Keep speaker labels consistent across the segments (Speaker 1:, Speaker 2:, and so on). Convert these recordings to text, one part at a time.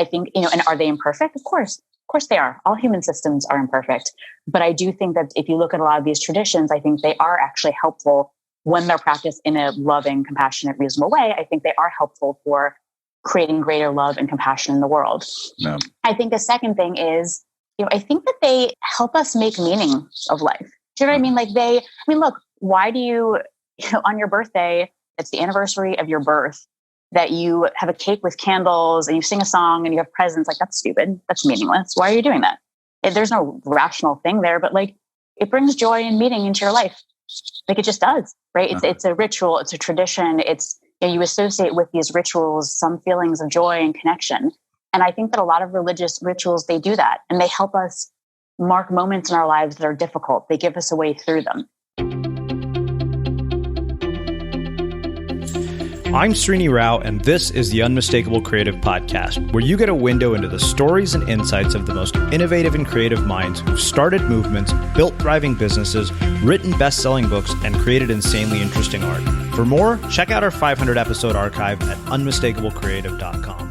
Speaker 1: I think, and are they imperfect? Of course they are. All human systems are imperfect. But I do think that if you look at a lot of these traditions, I think they are actually helpful when they're practiced in a loving, compassionate, reasonable way. I think they are helpful for creating greater love and compassion in the world.
Speaker 2: No.
Speaker 1: I think the second thing is, I think that they help us make meaning of life. Do you know what I mean? Like look, why do you on your birthday, it's the anniversary of your birth, that you have a cake with candles and you sing a song and you have presents? Like, that's stupid. That's meaningless. Why are you doing that? There's no rational thing there, but like, it brings joy and meaning into your life. Like, it just does, right? It's a ritual. It's a tradition. It's, you associate with these rituals some feelings of joy and connection. And I think that a lot of religious rituals, they do that, and they help us mark moments in our lives that are difficult. They give us a way through them.
Speaker 3: I'm Srini Rao, and this is the Unmistakable Creative Podcast, where you get a window into the stories and insights of the most innovative and creative minds who've started movements, built thriving businesses, written best-selling books, and created insanely interesting art. For more, check out our 500-episode archive at unmistakablecreative.com.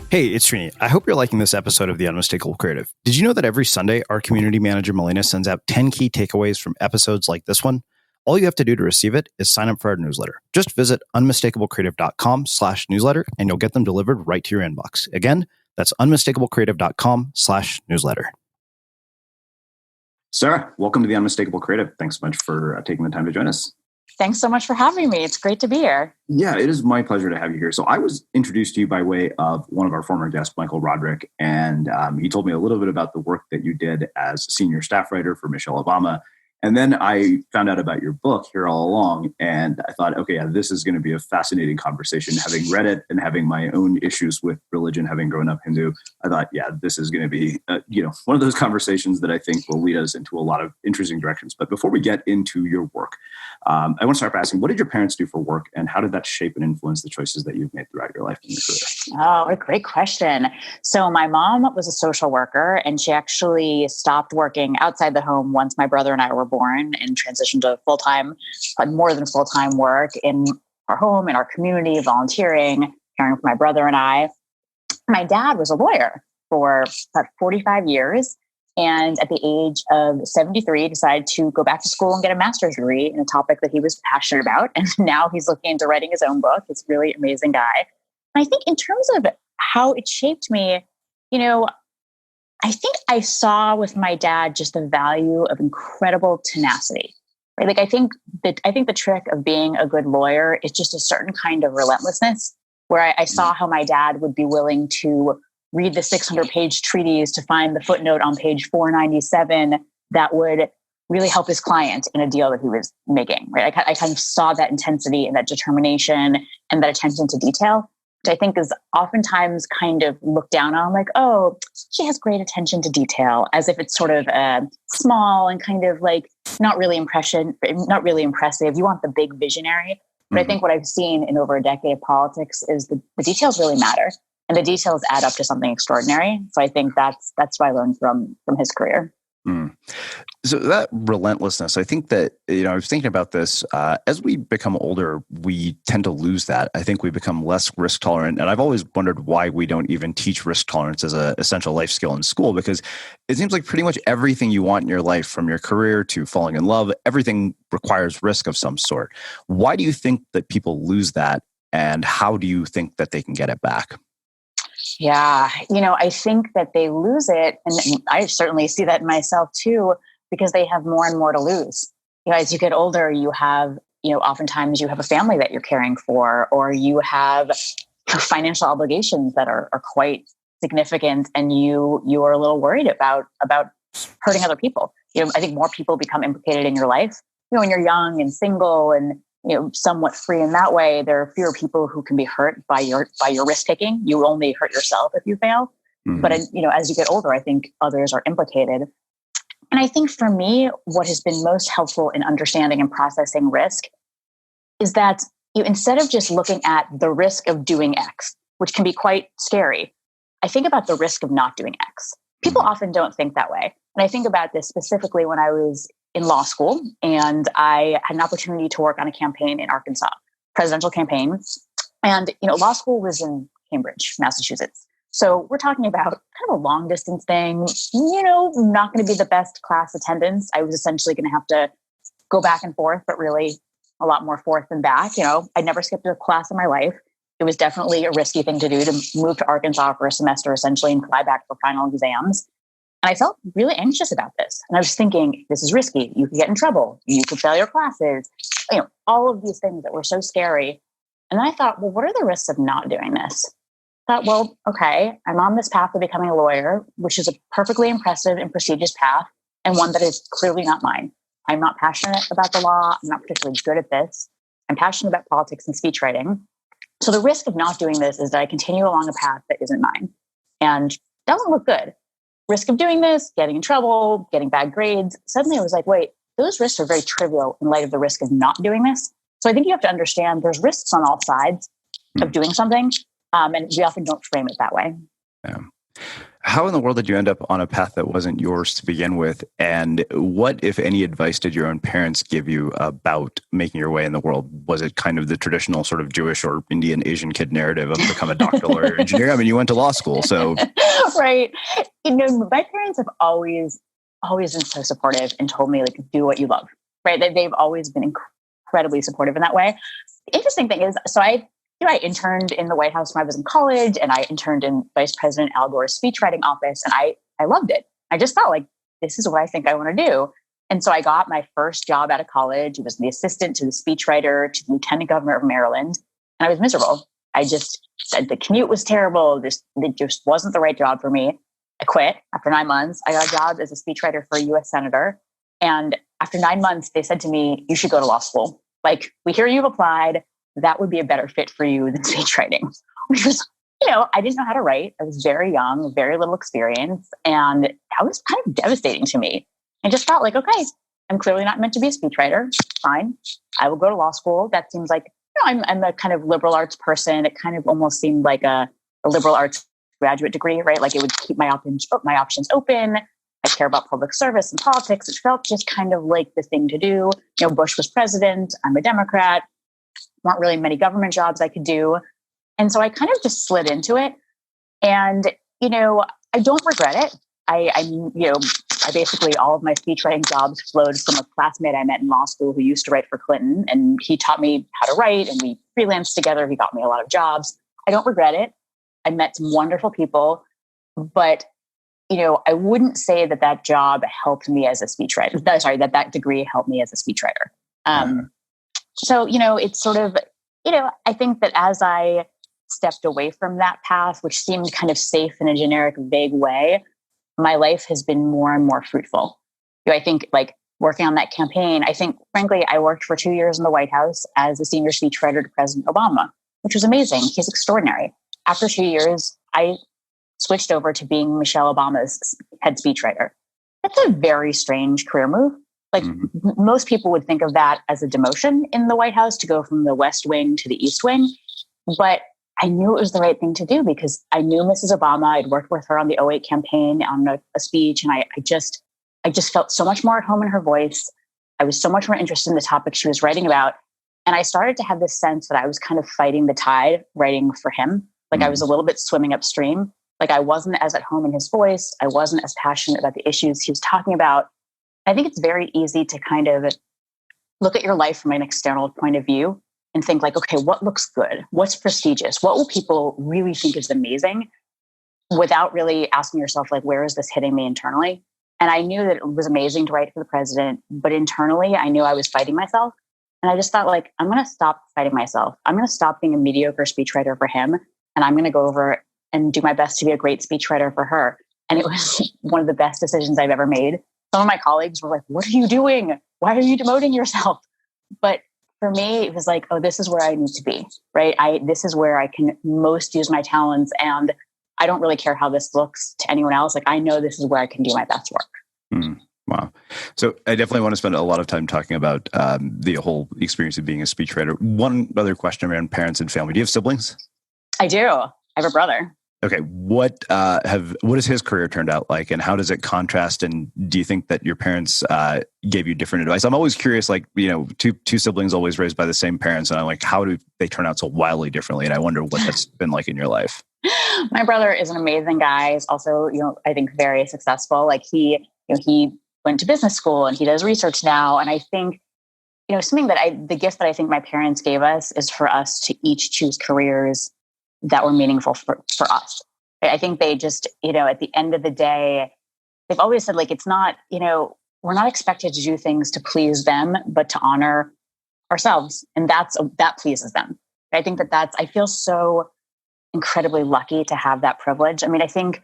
Speaker 2: Hey, it's Srini. I hope you're liking this episode of the Unmistakable Creative. Did you know that every Sunday, our community manager, Melina, sends out 10 key takeaways from episodes like this one? All you have to do to receive it is sign up for our newsletter. Just visit unmistakablecreative.com/newsletter and you'll get them delivered right to your inbox. Again, that's unmistakablecreative.com/newsletter. Sarah, welcome to the Unmistakable Creative. Thanks so much for taking the time to join us.
Speaker 1: Thanks so much for having me. It's great to be here.
Speaker 2: Yeah, it is my pleasure to have you here. So I was introduced to you by way of one of our former guests, Michael Roderick, and he told me a little bit about the work that you did as senior staff writer for Michelle Obama. And then I found out about your book here all along, and I thought, okay, yeah, this is going to be a fascinating conversation. Having read it and having my own issues with religion, having grown up Hindu, I thought, yeah, this is going to be, one of those conversations that I think will lead us into a lot of interesting directions. But before we get into your work, I want to start by asking, what did your parents do for work, and how did that shape and influence the choices that you've made throughout your life and your career?
Speaker 1: Oh, what a great question. So my mom was a social worker, and she actually stopped working outside the home once my brother and I were born and transitioned to full-time, more than full-time work in our home, in our community, volunteering, caring for my brother and I. My dad was a lawyer for about 45 years. And at the age of 73, decided to go back to school and get a master's degree in a topic that he was passionate about. And now he's looking into writing his own book. He's a really amazing guy. And I think in terms of how it shaped me, I think I saw with my dad just the value of incredible tenacity. Right? Like I think the trick of being a good lawyer is just a certain kind of relentlessness, where I saw how my dad would be willing to read the 600-page treatise to find the footnote on page 497 that would really help his client in a deal that he was making. Right? I kind of saw that intensity and that determination and that attention to detail, which I think is oftentimes kind of looked down on, like, oh, she has great attention to detail, as if it's sort of small and kind of like not really impressive. You want the big visionary. But I think what I've seen in over a decade of politics is the details really matter. And the details add up to something extraordinary. So I think that's what I learned from his career.
Speaker 2: So that relentlessness, I think that, I was thinking about this, as we become older, we tend to lose that. I think we become less risk tolerant. And I've always wondered why we don't even teach risk tolerance as an essential life skill in school, because it seems like pretty much everything you want in your life, from your career to falling in love, everything requires risk of some sort. Why do you think that people lose that? And how do you think that they can get it back?
Speaker 1: Yeah, I think that they lose it. And I certainly see that in myself too, because they have more and more to lose. As you get older, you have, oftentimes you have a family that you're caring for, or you have financial obligations that are quite significant, and you are a little worried about hurting other people. I think more people become implicated in your life. When you're young and single and somewhat free in that way, there are fewer people who can be hurt by your risk taking. You only hurt yourself if you fail. But as you get older, I think others are implicated. And I think for me, what has been most helpful in understanding and processing risk is that instead of just looking at the risk of doing X, which can be quite scary, I think about the risk of not doing X. People often don't think that way. And I think about this specifically when I was in law school, and I had an opportunity to work on a campaign in Arkansas, presidential campaign. And, law school was in Cambridge, Massachusetts. So we're talking about kind of a long distance thing, not going to be the best class attendance. I was essentially going to have to go back and forth, but really a lot more forth than back. I'd never skipped a class in my life. It was definitely a risky thing to do, to move to Arkansas for a semester essentially and fly back for final exams. And I felt really anxious about this. And I was thinking, this is risky. You could get in trouble. You could fail your classes, all of these things that were so scary. And then I thought, well, what are the risks of not doing this? I thought, well, okay, I'm on this path of becoming a lawyer, which is a perfectly impressive and prestigious path, and one that is clearly not mine. I'm not passionate about the law. I'm not particularly good at this. I'm passionate about politics and speech writing. So the risk of not doing this is that I continue along a path that isn't mine and doesn't look good. Risk of doing this, getting in trouble, getting bad grades. Suddenly I was like, wait, those risks are very trivial in light of the risk of not doing this. So I think you have to understand there's risks on all sides of doing something. And we often don't frame it that way.
Speaker 3: Yeah. How in the world did you end up on a path that wasn't yours to begin with? And what, if any, advice did your own parents give you about making your way in the world? Was it kind of the traditional sort of Jewish or Indian Asian kid narrative of become a doctor, lawyer, engineer? I mean, you went to law school, so.
Speaker 1: Right. My parents have always been so supportive and told me, like, do what you love, right? They've always been incredibly supportive in that way. The interesting thing is, so I interned in the White House when I was in college, and I interned in Vice President Al Gore's speechwriting office, and I loved it. I just felt like this is what I think I want to do. And so I got my first job out of college. It was the assistant to the speechwriter to the lieutenant governor of Maryland, and I was miserable. I just said the commute was terrible. It just wasn't the right job for me. I quit after 9 months. I got a job as a speechwriter for a U.S. senator, and after 9 months, they said to me, "You should go to law school. Like, we hear you've applied. That would be a better fit for you than speech writing," which was, I didn't know how to write. I was very young, very little experience. And that was kind of devastating to me. I just felt like, okay, I'm clearly not meant to be a speechwriter. Fine. I will go to law school. That seems like, I'm a kind of liberal arts person. It kind of almost seemed like a liberal arts graduate degree, right? Like it would keep my options open. I care about public service and politics. It felt just kind of like the thing to do. Bush was president. I'm a Democrat. Weren't really many government jobs I could do. And so I kind of just slid into it. And, I don't regret it. I basically, all of my speech writing jobs flowed from a classmate I met in law school who used to write for Clinton. And he taught me how to write, and we freelanced together. He got me a lot of jobs. I don't regret it. I met some wonderful people, but, I wouldn't say that job helped me as a speechwriter. That degree helped me as a speechwriter. So, it's sort of, I think that as I stepped away from that path, which seemed kind of safe in a generic, vague way, my life has been more and more fruitful. I think like working on that campaign, I think, frankly, I worked for 2 years in the White House as a senior speechwriter to President Obama, which was amazing. He's extraordinary. After 2 years, I switched over to being Michelle Obama's head speechwriter. That's a very strange career move. Like most people would think of that as a demotion in the White House to go from the West Wing to the East Wing. But I knew it was the right thing to do because I knew Mrs. Obama. I'd worked with her on the 2008 campaign on a speech. And I just felt so much more at home in her voice. I was so much more interested in the topic she was writing about. And I started to have this sense that I was kind of fighting the tide writing for him. Like I was a little bit swimming upstream. Like I wasn't as at home in his voice. I wasn't as passionate about the issues he was talking about. I think it's very easy to kind of look at your life from an external point of view and think like, okay, what looks good? What's prestigious? What will people really think is amazing? Without really asking yourself, like, where is this hitting me internally? And I knew that it was amazing to write for the president, but internally I knew I was fighting myself. And I just thought like, I'm going to stop fighting myself. I'm going to stop being a mediocre speechwriter for him. And I'm going to go over and do my best to be a great speechwriter for her. And it was one of the best decisions I've ever made. Some of my colleagues were like, what are you doing? Why are you demoting yourself? But for me, it was like, oh, this is where I need to be, right? This is where I can most use my talents. And I don't really care how this looks to anyone else. Like, I know this is where I can do my best work.
Speaker 3: Wow. So I definitely want to spend a lot of time talking about the whole experience of being a speechwriter. One other question around parents and family. Do you have siblings?
Speaker 1: I do. I have a brother.
Speaker 3: Okay, what has his career turned out like, and how does it contrast? And do you think that your parents gave you different advice? I'm always curious, like, two siblings always raised by the same parents, and I'm like, how do they turn out so wildly differently? And I wonder what that's been like in your life.
Speaker 1: My brother is an amazing guy. He's also, I think very successful. Like he went to business school and he does research now. And I think, something the gift that I think my parents gave us is for us to each choose careers that were meaningful for us. I think they just, at the end of the day, they've always said, like, it's not, we're not expected to do things to please them, but to honor ourselves. And that pleases them. I think I feel so incredibly lucky to have that privilege. I mean, I think,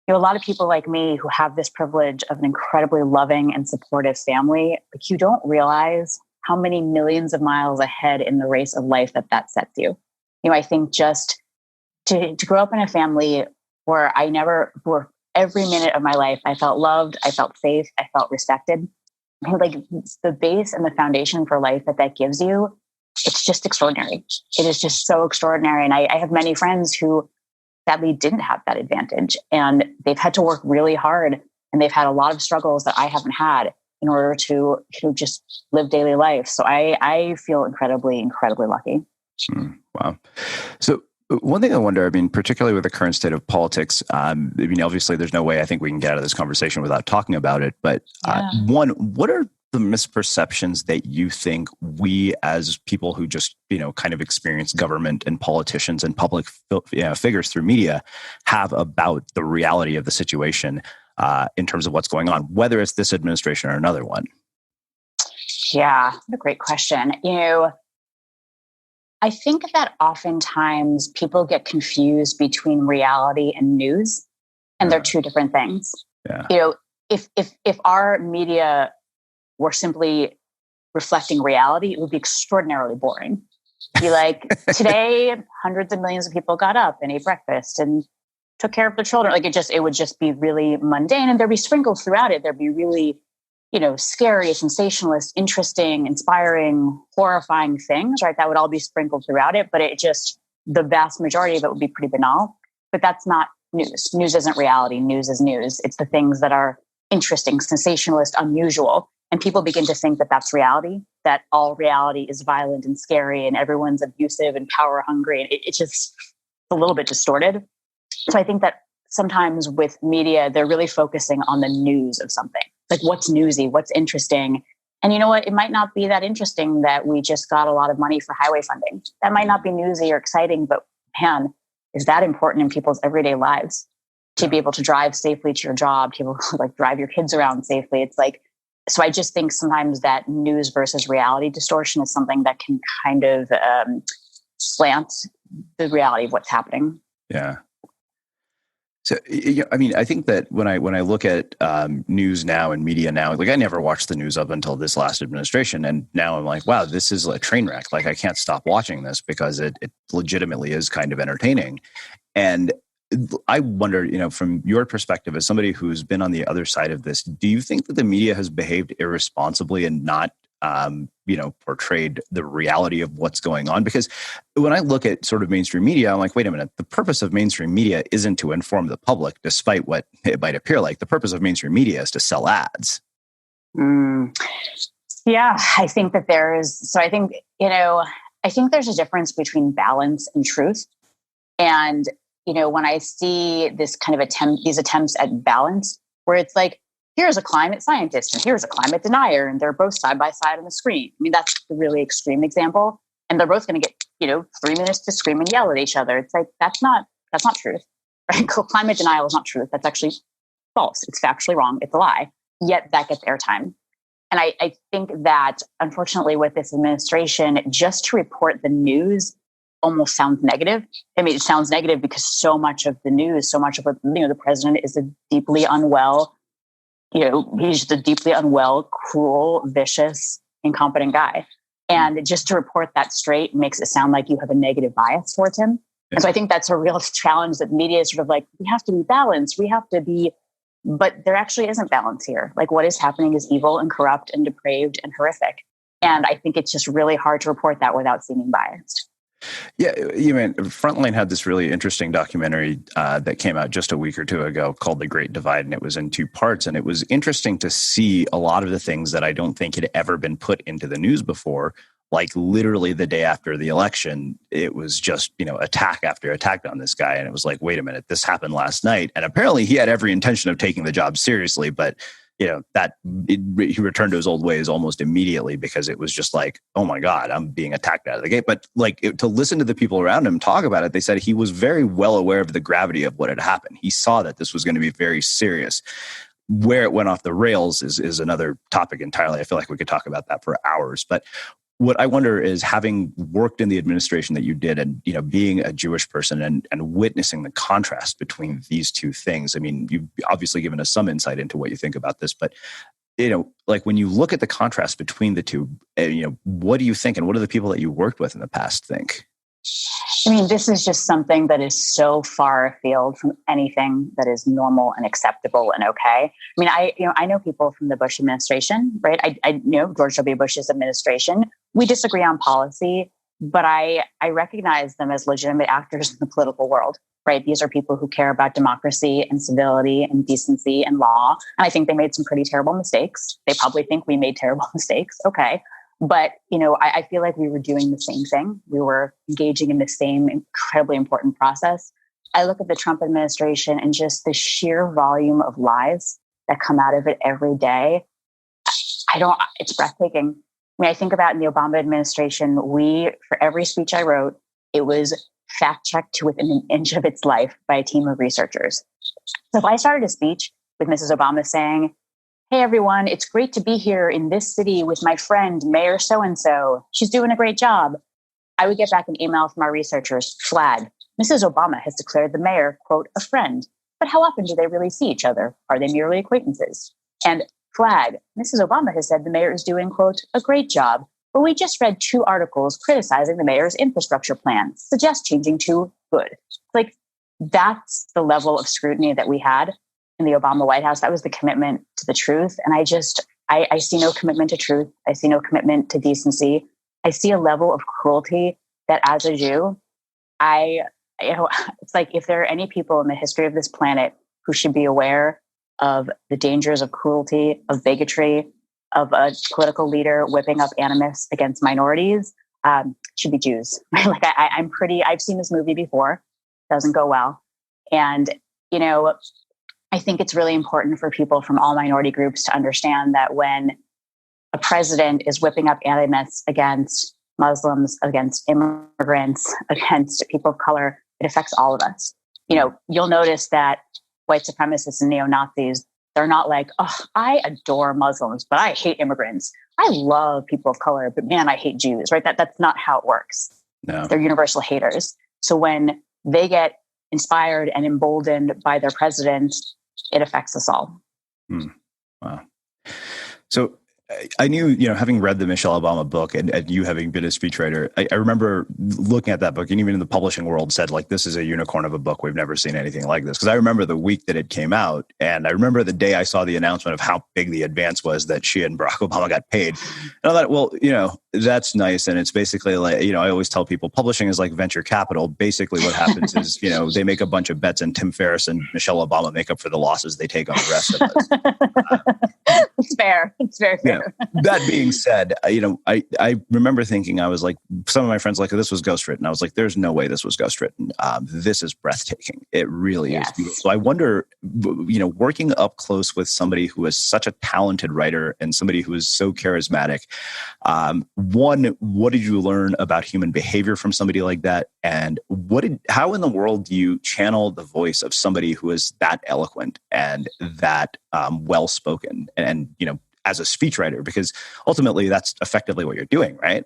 Speaker 1: a lot of people like me who have this privilege of an incredibly loving and supportive family, like, you don't realize how many millions of miles ahead in the race of life that sets you. I think just to grow up in a family where where every minute of my life, I felt loved, I felt safe, I felt respected. I think, like, the base and the foundation for life that gives you, it's just extraordinary. It is just so extraordinary. And I have many friends who sadly didn't have that advantage, and they've had to work really hard, and they've had a lot of struggles that I haven't had in order to just live daily life. So I feel incredibly, incredibly lucky.
Speaker 3: Wow. So one thing I wonder, I mean, particularly with the current state of politics, obviously there's no way I think we can get out of this conversation without talking about it. But one, what are the misperceptions that you think we as people who just, kind of experience government and politicians and public figures through media have about the reality of the situation in terms of what's going on, whether it's this administration or another one?
Speaker 1: Yeah, what a great question. I think that oftentimes people get confused between reality and news, and they're two different things. Yeah. If our media were simply reflecting reality, it would be extraordinarily boring. Be like, today, hundreds of millions of people got up and ate breakfast and took care of their children. Like, it would just be really mundane, and there'd be sprinkled throughout it. There'd be really, scary, sensationalist, interesting, inspiring, horrifying things, right? That would all be sprinkled throughout it, but the vast majority of it would be pretty banal. But that's not news. News isn't reality. News is news. It's the things that are interesting, sensationalist, unusual. And people begin to think that that's reality, that all reality is violent and scary and everyone's abusive and power hungry. And it's just a little bit distorted. So I think that sometimes with media, they're really focusing on the news of something. Like, what's newsy, what's interesting. And you know what? It might not be that interesting that we just got a lot of money for highway funding. That might not be newsy or exciting, but man, is that important in people's everyday lives to be able to drive safely to your job, to be able to, like, drive your kids around safely. It's like, so I just think sometimes that news versus reality distortion is something that can kind of slant the reality of what's happening.
Speaker 3: Yeah. So, I mean, I think that when I look at news now and media now, like, I never watched the news up until this last administration. And now I'm like, wow, this is a train wreck. Like, I can't stop watching this because it legitimately is kind of entertaining. And I wonder, from your perspective as somebody who's been on the other side of this, do you think that the media has behaved irresponsibly and not, portrayed the reality of what's going on? Because when I look at sort of mainstream media, I'm like, wait a minute, the purpose of mainstream media isn't to inform the public, despite what it might appear like. The purpose of mainstream media is to sell ads.
Speaker 1: Yeah, I think that I think there's a difference between balance and truth. And when I see this kind of these attempts at balance, where it's like, here's a climate scientist and here's a climate denier, and they're both side by side on the screen. I mean, that's the really extreme example. And they're both going to get, 3 minutes to scream and yell at each other. It's like, that's not truth, right? Climate denial is not truth. That's actually false. It's factually wrong. It's a lie. Yet that gets airtime. And I think that, unfortunately, with this administration, just to report the news almost sounds negative. I mean, it sounds negative because so much of the news, so much of what, the president is a deeply unwell, he's just a deeply unwell, cruel, vicious, incompetent guy. And just to report that straight makes it sound like you have a negative bias towards him. Yeah. And so I think that's a real challenge that media is sort of like, we have to be balanced. We have to be, but there actually isn't balance here. Like, what is happening is evil and corrupt and depraved and horrific. And I think it's just really hard to report that without seeming biased.
Speaker 2: Yeah, you mean Frontline had this really interesting documentary that came out just a week or two ago called The Great Divide, and it was in two parts. And it was interesting to see a lot of the things that I don't think had ever been put into the news before. Like literally the day after the election, it was just, attack after attack on this guy. And it was like, wait a minute, this happened last night. And apparently he had every intention of taking the job seriously, but he returned to his old ways almost immediately because it was just like, oh my God, I'm being attacked out of the gate. But to listen to the people around him talk about it, they said he was very well aware of the gravity of what had happened. He saw that this was going to be very serious. Where it went off the rails is another topic entirely. I feel like we could talk about that for hours. But what I wonder is, having worked in the administration that you did and, being a Jewish person and witnessing the contrast between these two things. I mean, you've obviously given us some insight into what you think about this, but, when you look at the contrast between the two, what do you think? And what do the people that you worked with in the past think?
Speaker 1: I mean, this is just something that is so far afield from anything that is normal and acceptable and okay. I mean, I know people from the Bush administration, right? I know George W. Bush's administration. We disagree on policy, but I recognize them as legitimate actors in the political world, right? These are people who care about democracy and civility and decency and law. And I think they made some pretty terrible mistakes. They probably think we made terrible mistakes. Okay. But, I feel like we were doing the same thing. We were engaging in the same incredibly important process. I look at the Trump administration and just the sheer volume of lies that come out of it every day. It's breathtaking. I mean, I think about in the Obama administration, for every speech I wrote, it was fact-checked to within an inch of its life by a team of researchers. So if I started a speech with Mrs. Obama saying, "Hey, everyone, it's great to be here in this city with my friend, Mayor so-and-so. She's doing a great job," I would get back an email from our researchers, flag, "Mrs. Obama has declared the mayor, quote, a friend. But how often do they really see each other? Are they merely acquaintances?" And flag, "Mrs. Obama has said the mayor is doing, quote, a great job. But we just read 2 articles criticizing the mayor's infrastructure plan. Suggest changing to good." Like, that's the level of scrutiny that we had in the Obama White House. That was the commitment to the truth. And I see no commitment to truth. I see no commitment to decency. I see a level of cruelty that, as a Jew, it's like, if there are any people in the history of this planet who should be aware of the dangers of cruelty, of bigotry, of a political leader whipping up animus against minorities, should be Jews. Like, I've seen this movie before. Doesn't go well. And, I think it's really important for people from all minority groups to understand that when a president is whipping up animus against Muslims, against immigrants, against people of color, it affects all of us. You'll notice that white supremacists and neo-Nazis, they're not like, "Oh, I adore Muslims, but I hate immigrants. I love people of color, but man, I hate Jews," right? That's not how it works.
Speaker 2: No.
Speaker 1: They're universal haters. So when they get inspired and emboldened by their president, it affects us all.
Speaker 2: Wow. So I knew, having read the Michelle Obama book and you having been a speechwriter, I remember looking at that book, and even in the publishing world said, like, this is a unicorn of a book. We've never seen anything like this. Because I remember the week that it came out, and I remember the day I saw the announcement of how big the advance was that she and Barack Obama got paid. And I thought, well, that's nice. And it's basically like, I always tell people publishing is like venture capital. Basically what happens is, they make a bunch of bets and Tim Ferriss and Michelle Obama make up for the losses they take on the rest of us.
Speaker 1: It's fair. It's very fair.
Speaker 2: That being said, I remember thinking, I was like, some of my friends like, this was ghostwritten. I was like, there's no way this was ghostwritten. This is breathtaking. It really is beautiful. So I wonder, working up close with somebody who is such a talented writer and somebody who is so charismatic, one, what did you learn about human behavior from somebody like that? And how in the world do you channel the voice of somebody who is that eloquent and that well-spoken and as a speechwriter? Because ultimately that's effectively what you're doing, right?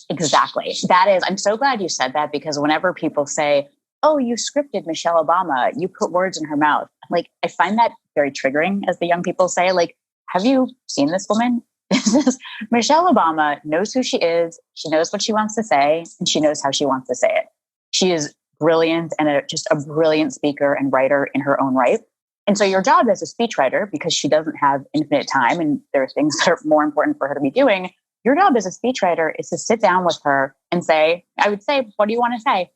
Speaker 1: Exactly. I'm so glad you said that, because whenever people say, "Oh, you scripted Michelle Obama, you put words in her mouth," like, I find that very triggering, as the young people say. Like, have you seen this woman? Michelle Obama knows who she is. She knows what she wants to say, and she knows how she wants to say it. She is brilliant and just a brilliant speaker and writer in her own right. And so your job as a speechwriter, because she doesn't have infinite time and there are things that are more important for her to be doing, your job as a speechwriter is to sit down with her and say, I would say, what do you want to say?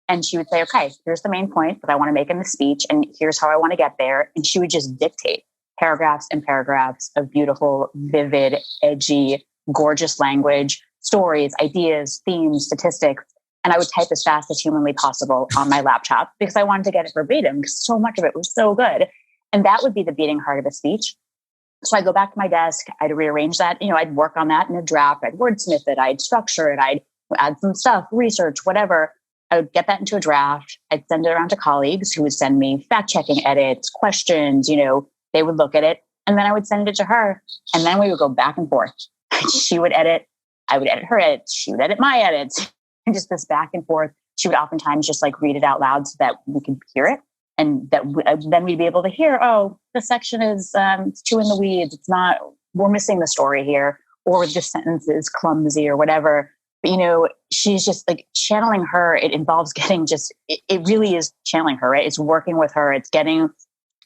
Speaker 1: And she would say, okay, here's the main point that I want to make in the speech, and here's how I want to get there. And she would just dictate paragraphs and paragraphs of beautiful, vivid, edgy, gorgeous language, stories, ideas, themes, statistics. And I would type as fast as humanly possible on my laptop because I wanted to get it verbatim because so much of it was so good. And that would be the beating heart of a speech. So I'd go back to my desk, I'd rearrange that, I'd work on that in a draft, I'd wordsmith it, I'd structure it, I'd add some stuff, research, whatever. I would get that into a draft. I'd send it around to colleagues who would send me fact-checking edits, questions, they would look at it. And then I would send it to her. And then we would go back and forth. She would edit. I would edit her edits. She would edit my edits. And just this back and forth. She would oftentimes just read it out loud so that we could hear it. And that then we'd be able to hear, oh, the section is it's too in the weeds. It's not, we're missing the story here. Or this sentence is clumsy or whatever. But, she's just channeling her. It involves getting it really is channeling her, right? It's working with her. It's getting,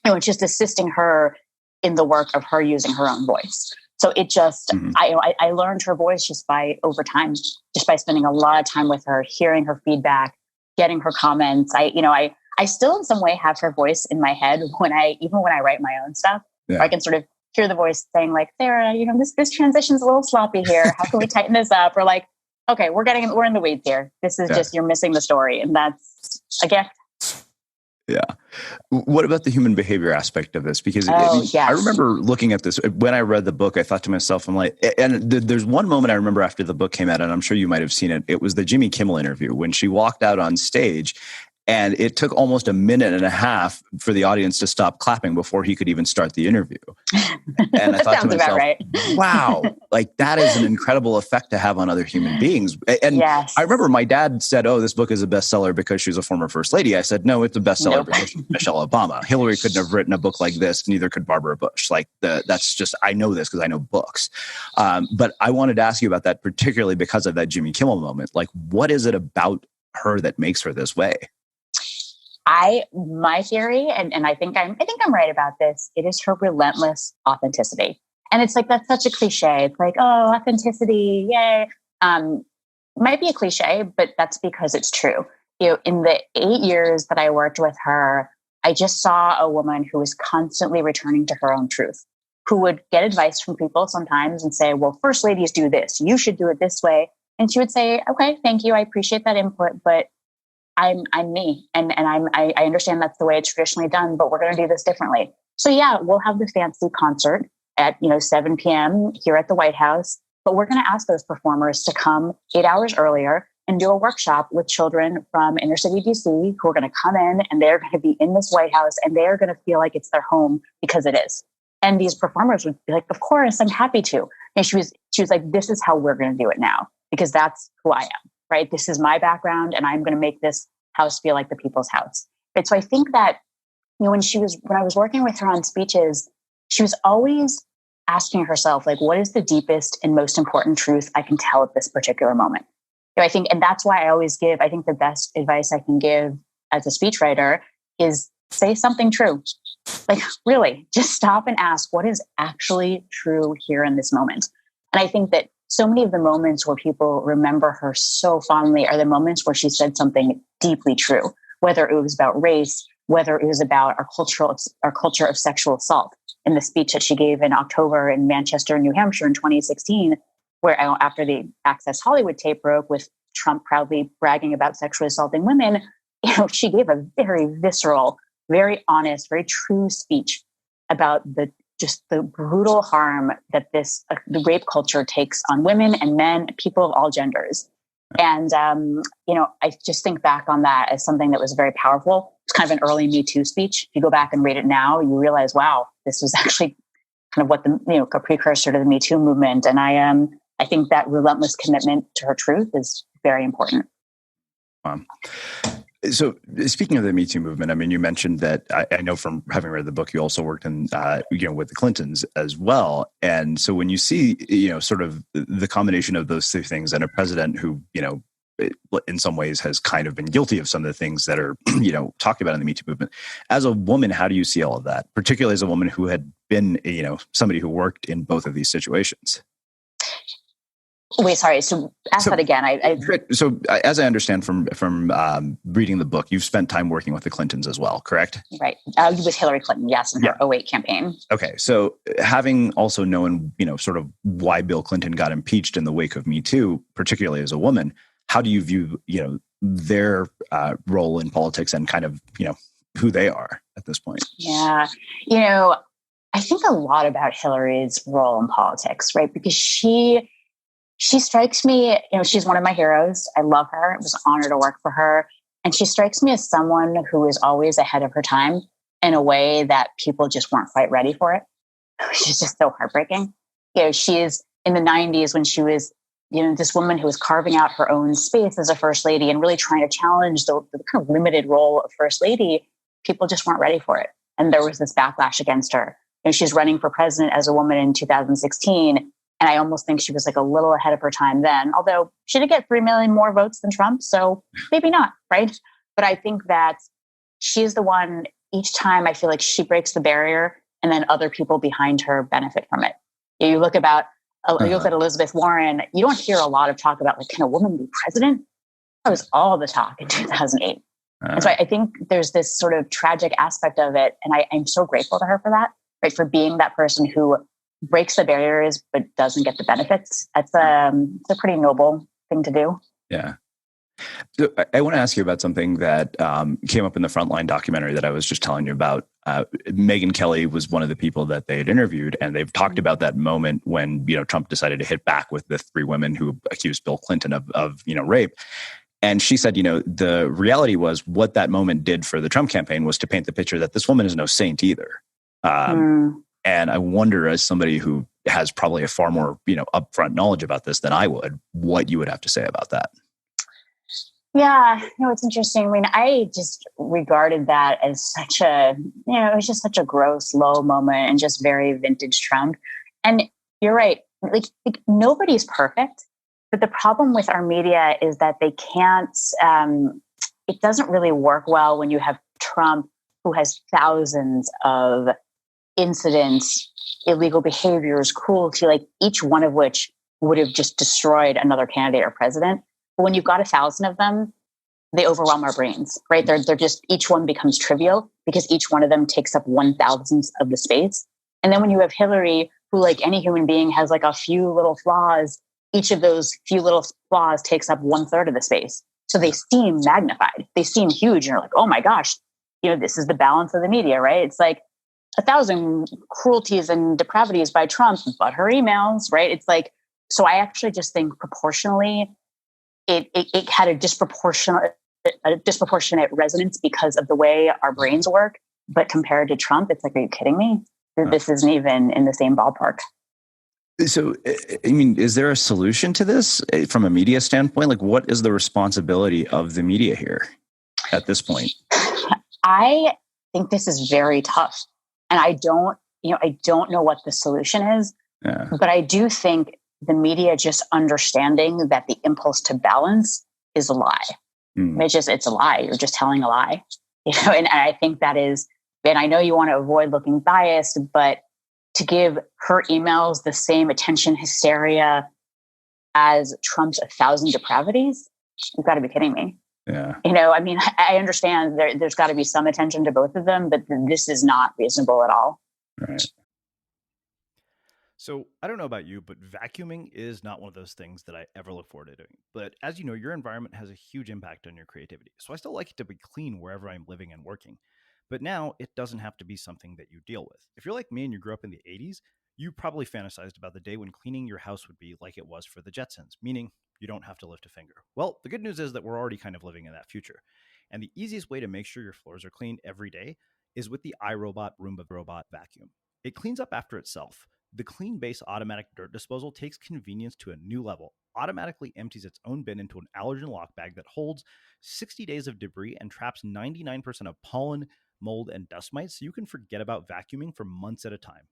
Speaker 1: it's just assisting her in the work of her using her own voice. So it just, I learned her voice just by over time, just by spending a lot of time with her, hearing her feedback, getting her comments. I still in some way have her voice in my head even when I write my own stuff. Yeah. I can sort of hear the voice saying Sarah, this transition's a little sloppy here. How can we tighten this up? Or okay, we're in the weeds here. This is just, you're missing the story. And that's a gift.
Speaker 2: Yeah. What about the human behavior aspect of this? Because I remember looking at this when I read the book, I thought to myself, there's one moment I remember after the book came out, and I'm sure you might've seen it. It was the Jimmy Kimmel interview when she walked out on stage. And it took almost a minute and a half for the audience to stop clapping before he could even start the interview. And I thought to myself, right. Wow, that is an incredible effect to have on other human beings. And I remember my dad said, oh, this book is a bestseller because she's a former first lady. I said, no, it's a bestseller because she's Michelle Obama. Hillary couldn't have written a book like this. Neither could Barbara Bush. That's just, I know this because I know books. But I wanted to ask you about that, particularly because of that Jimmy Kimmel moment. What is it about her that makes her this way?
Speaker 1: My theory, and I think I'm right about this, it is her relentless authenticity. And it's that's such a cliche. It's oh, authenticity, yay. Might be a cliche, but that's because it's true. In the 8 years that I worked with her, I just saw a woman who was constantly returning to her own truth, who would get advice from people sometimes and say, well, first ladies do this. You should do it this way. And she would say, okay, thank you. I appreciate that input, but I'm me, and I understand that's the way it's traditionally done, but we're going to do this differently. So yeah, we'll have the fancy concert at 7 p.m. here at the White House, but we're going to ask those performers to come 8 hours earlier and do a workshop with children from inner city DC who are going to come in, and they're going to be in this White House, and they're going to feel like it's their home because it is. And these performers would be of course, I'm happy to. And she was this is how we're going to do it now because that's who I am. Right? This is my background, and I'm going to make this house feel like the people's house. Right? So I think that, when I was working with her on speeches, she was always asking herself, what is the deepest and most important truth I can tell at this particular moment? I think, and that's why I always give, I think the best advice I can give as a speechwriter is say something true. Really, just stop and ask what is actually true here in this moment. And I think that so many of the moments where people remember her so fondly are the moments where she said something deeply true, whether it was about race, whether it was about our culture of sexual assault. In the speech that she gave in October in Manchester, New Hampshire in 2016, where after the Access Hollywood tape broke with Trump proudly bragging about sexually assaulting women, she gave a very visceral, very honest, very true speech about the brutal harm that the rape culture takes on women and men, people of all genders. And, I just think back on that as something that was very powerful. It's kind of an early Me Too speech. If you go back and read it now, you realize, wow, this was actually kind of what a precursor to the Me Too movement. And I think that relentless commitment to her truth is very important.
Speaker 2: So speaking of the Me Too movement, you mentioned that I know from having read the book, you also worked in, with the Clintons as well. And so when you see, sort of the combination of those two things and a president who, in some ways has kind of been guilty of some of the things that are, talked about in the Me Too movement. As a woman, how do you see all of that, particularly as a woman who had been, somebody who worked in both of these situations?
Speaker 1: Wait, sorry. So ask that again.
Speaker 2: So as I understand from reading the book, you've spent time working with the Clintons as well, correct?
Speaker 1: Right. With Hillary Clinton, yes, in her 2008 campaign.
Speaker 2: Okay. So having also known, sort of why Bill Clinton got impeached in the wake of Me Too, particularly as a woman, how do you view, their role in politics and kind of, who they are at this point?
Speaker 1: Yeah. I think a lot about Hillary's role in politics, right? Because she strikes me, she's one of my heroes. I love her. It was an honor to work for her. And she strikes me as someone who is always ahead of her time in a way that people just weren't quite ready for it. She's just so heartbreaking. She's in the 90s when she was, this woman who was carving out her own space as a first lady and really trying to challenge the kind of limited role of first lady. People just weren't ready for it. And there was this backlash against her. She's running for president as a woman in 2016. And I almost think she was like a little ahead of her time then, although she did get 3 million more votes than Trump. So maybe not, right? But I think that she's the one, each time I feel like she breaks the barrier and then other people behind her benefit from it. You look at Elizabeth Warren, you don't hear a lot of talk about like, can a woman be president? That was all the talk in 2008. And so I think there's this sort of tragic aspect of it. And I'm so grateful to her for that, right? For being that person who breaks the barriers, but doesn't get the benefits. It's a pretty noble thing to do.
Speaker 2: Yeah. So I want to ask you about something that came up in the Frontline documentary that I was just telling you about. Megyn Kelly was one of the people that they had interviewed, and they've talked about that moment when, Trump decided to hit back with the 3 women who accused Bill Clinton of rape. And she said, the reality was what that moment did for the Trump campaign was to paint the picture that this woman is no saint either. And I wonder, as somebody who has probably a far more, upfront knowledge about this than I would, what you would have to say about that.
Speaker 1: Yeah, it's interesting. I mean, I just regarded that as such a, it was just such a gross, low moment and just very vintage Trump. And you're right. Like nobody's perfect. But the problem with our media is that they can't, it doesn't really work well when you have Trump, who has thousands of incidents, illegal behaviors, cruelty, like each one of which would have just destroyed another candidate or president. But when you've got 1,000 of them, they overwhelm our brains, right? They're just, each one becomes trivial because each one of them takes up 1,000th of the space. And then when you have Hillary, who like any human being has like a few little flaws, each of those few little flaws takes up 1/3 of the space. So they seem magnified. They seem huge. And you're like, oh my gosh, this is the balance of the media, right? It's like 1,000 cruelties and depravities by Trump, but her emails, right? It's like, so I actually just think proportionally, it had a disproportionate resonance because of the way our brains work. But compared to Trump, it's like, are you kidding me? This isn't even in the same ballpark.
Speaker 2: So, I mean, is there a solution to this from a media standpoint? Like, what is the responsibility of the media here at this point?
Speaker 1: I think this is very tough. And I don't know what the solution is, but I do think the media just understanding that the impulse to balance is a lie. It's a lie. You're just telling a lie, and I think that is, and I know you want to avoid looking biased, but to give her emails the same attention hysteria as Trump's 1,000 depravities, you've got to be kidding me.
Speaker 2: Yeah.
Speaker 1: I mean, I understand there's got to be some attention to both of them, but this is not reasonable at all.
Speaker 2: Right.
Speaker 3: So I don't know about you, but vacuuming is not one of those things that I ever look forward to doing. But as you know, your environment has a huge impact on your creativity. So I still like it to be clean wherever I'm living and working. But now it doesn't have to be something that you deal with. If you're like me and you grew up in the 80s, you probably fantasized about the day when cleaning your house would be like it was for the Jetsons, meaning you don't have to lift a finger. Well, the good news is that we're already kind of living in that future. And the easiest way to make sure your floors are clean every day is with the Irobot Roomba robot vacuum. It cleans up after itself. The Clean Base automatic dirt disposal takes convenience to a new level, automatically empties its own bin into an allergen lock bag that holds 60 days of debris and traps 99% of pollen, mold, and dust mites, so you can forget about vacuuming for months at a time.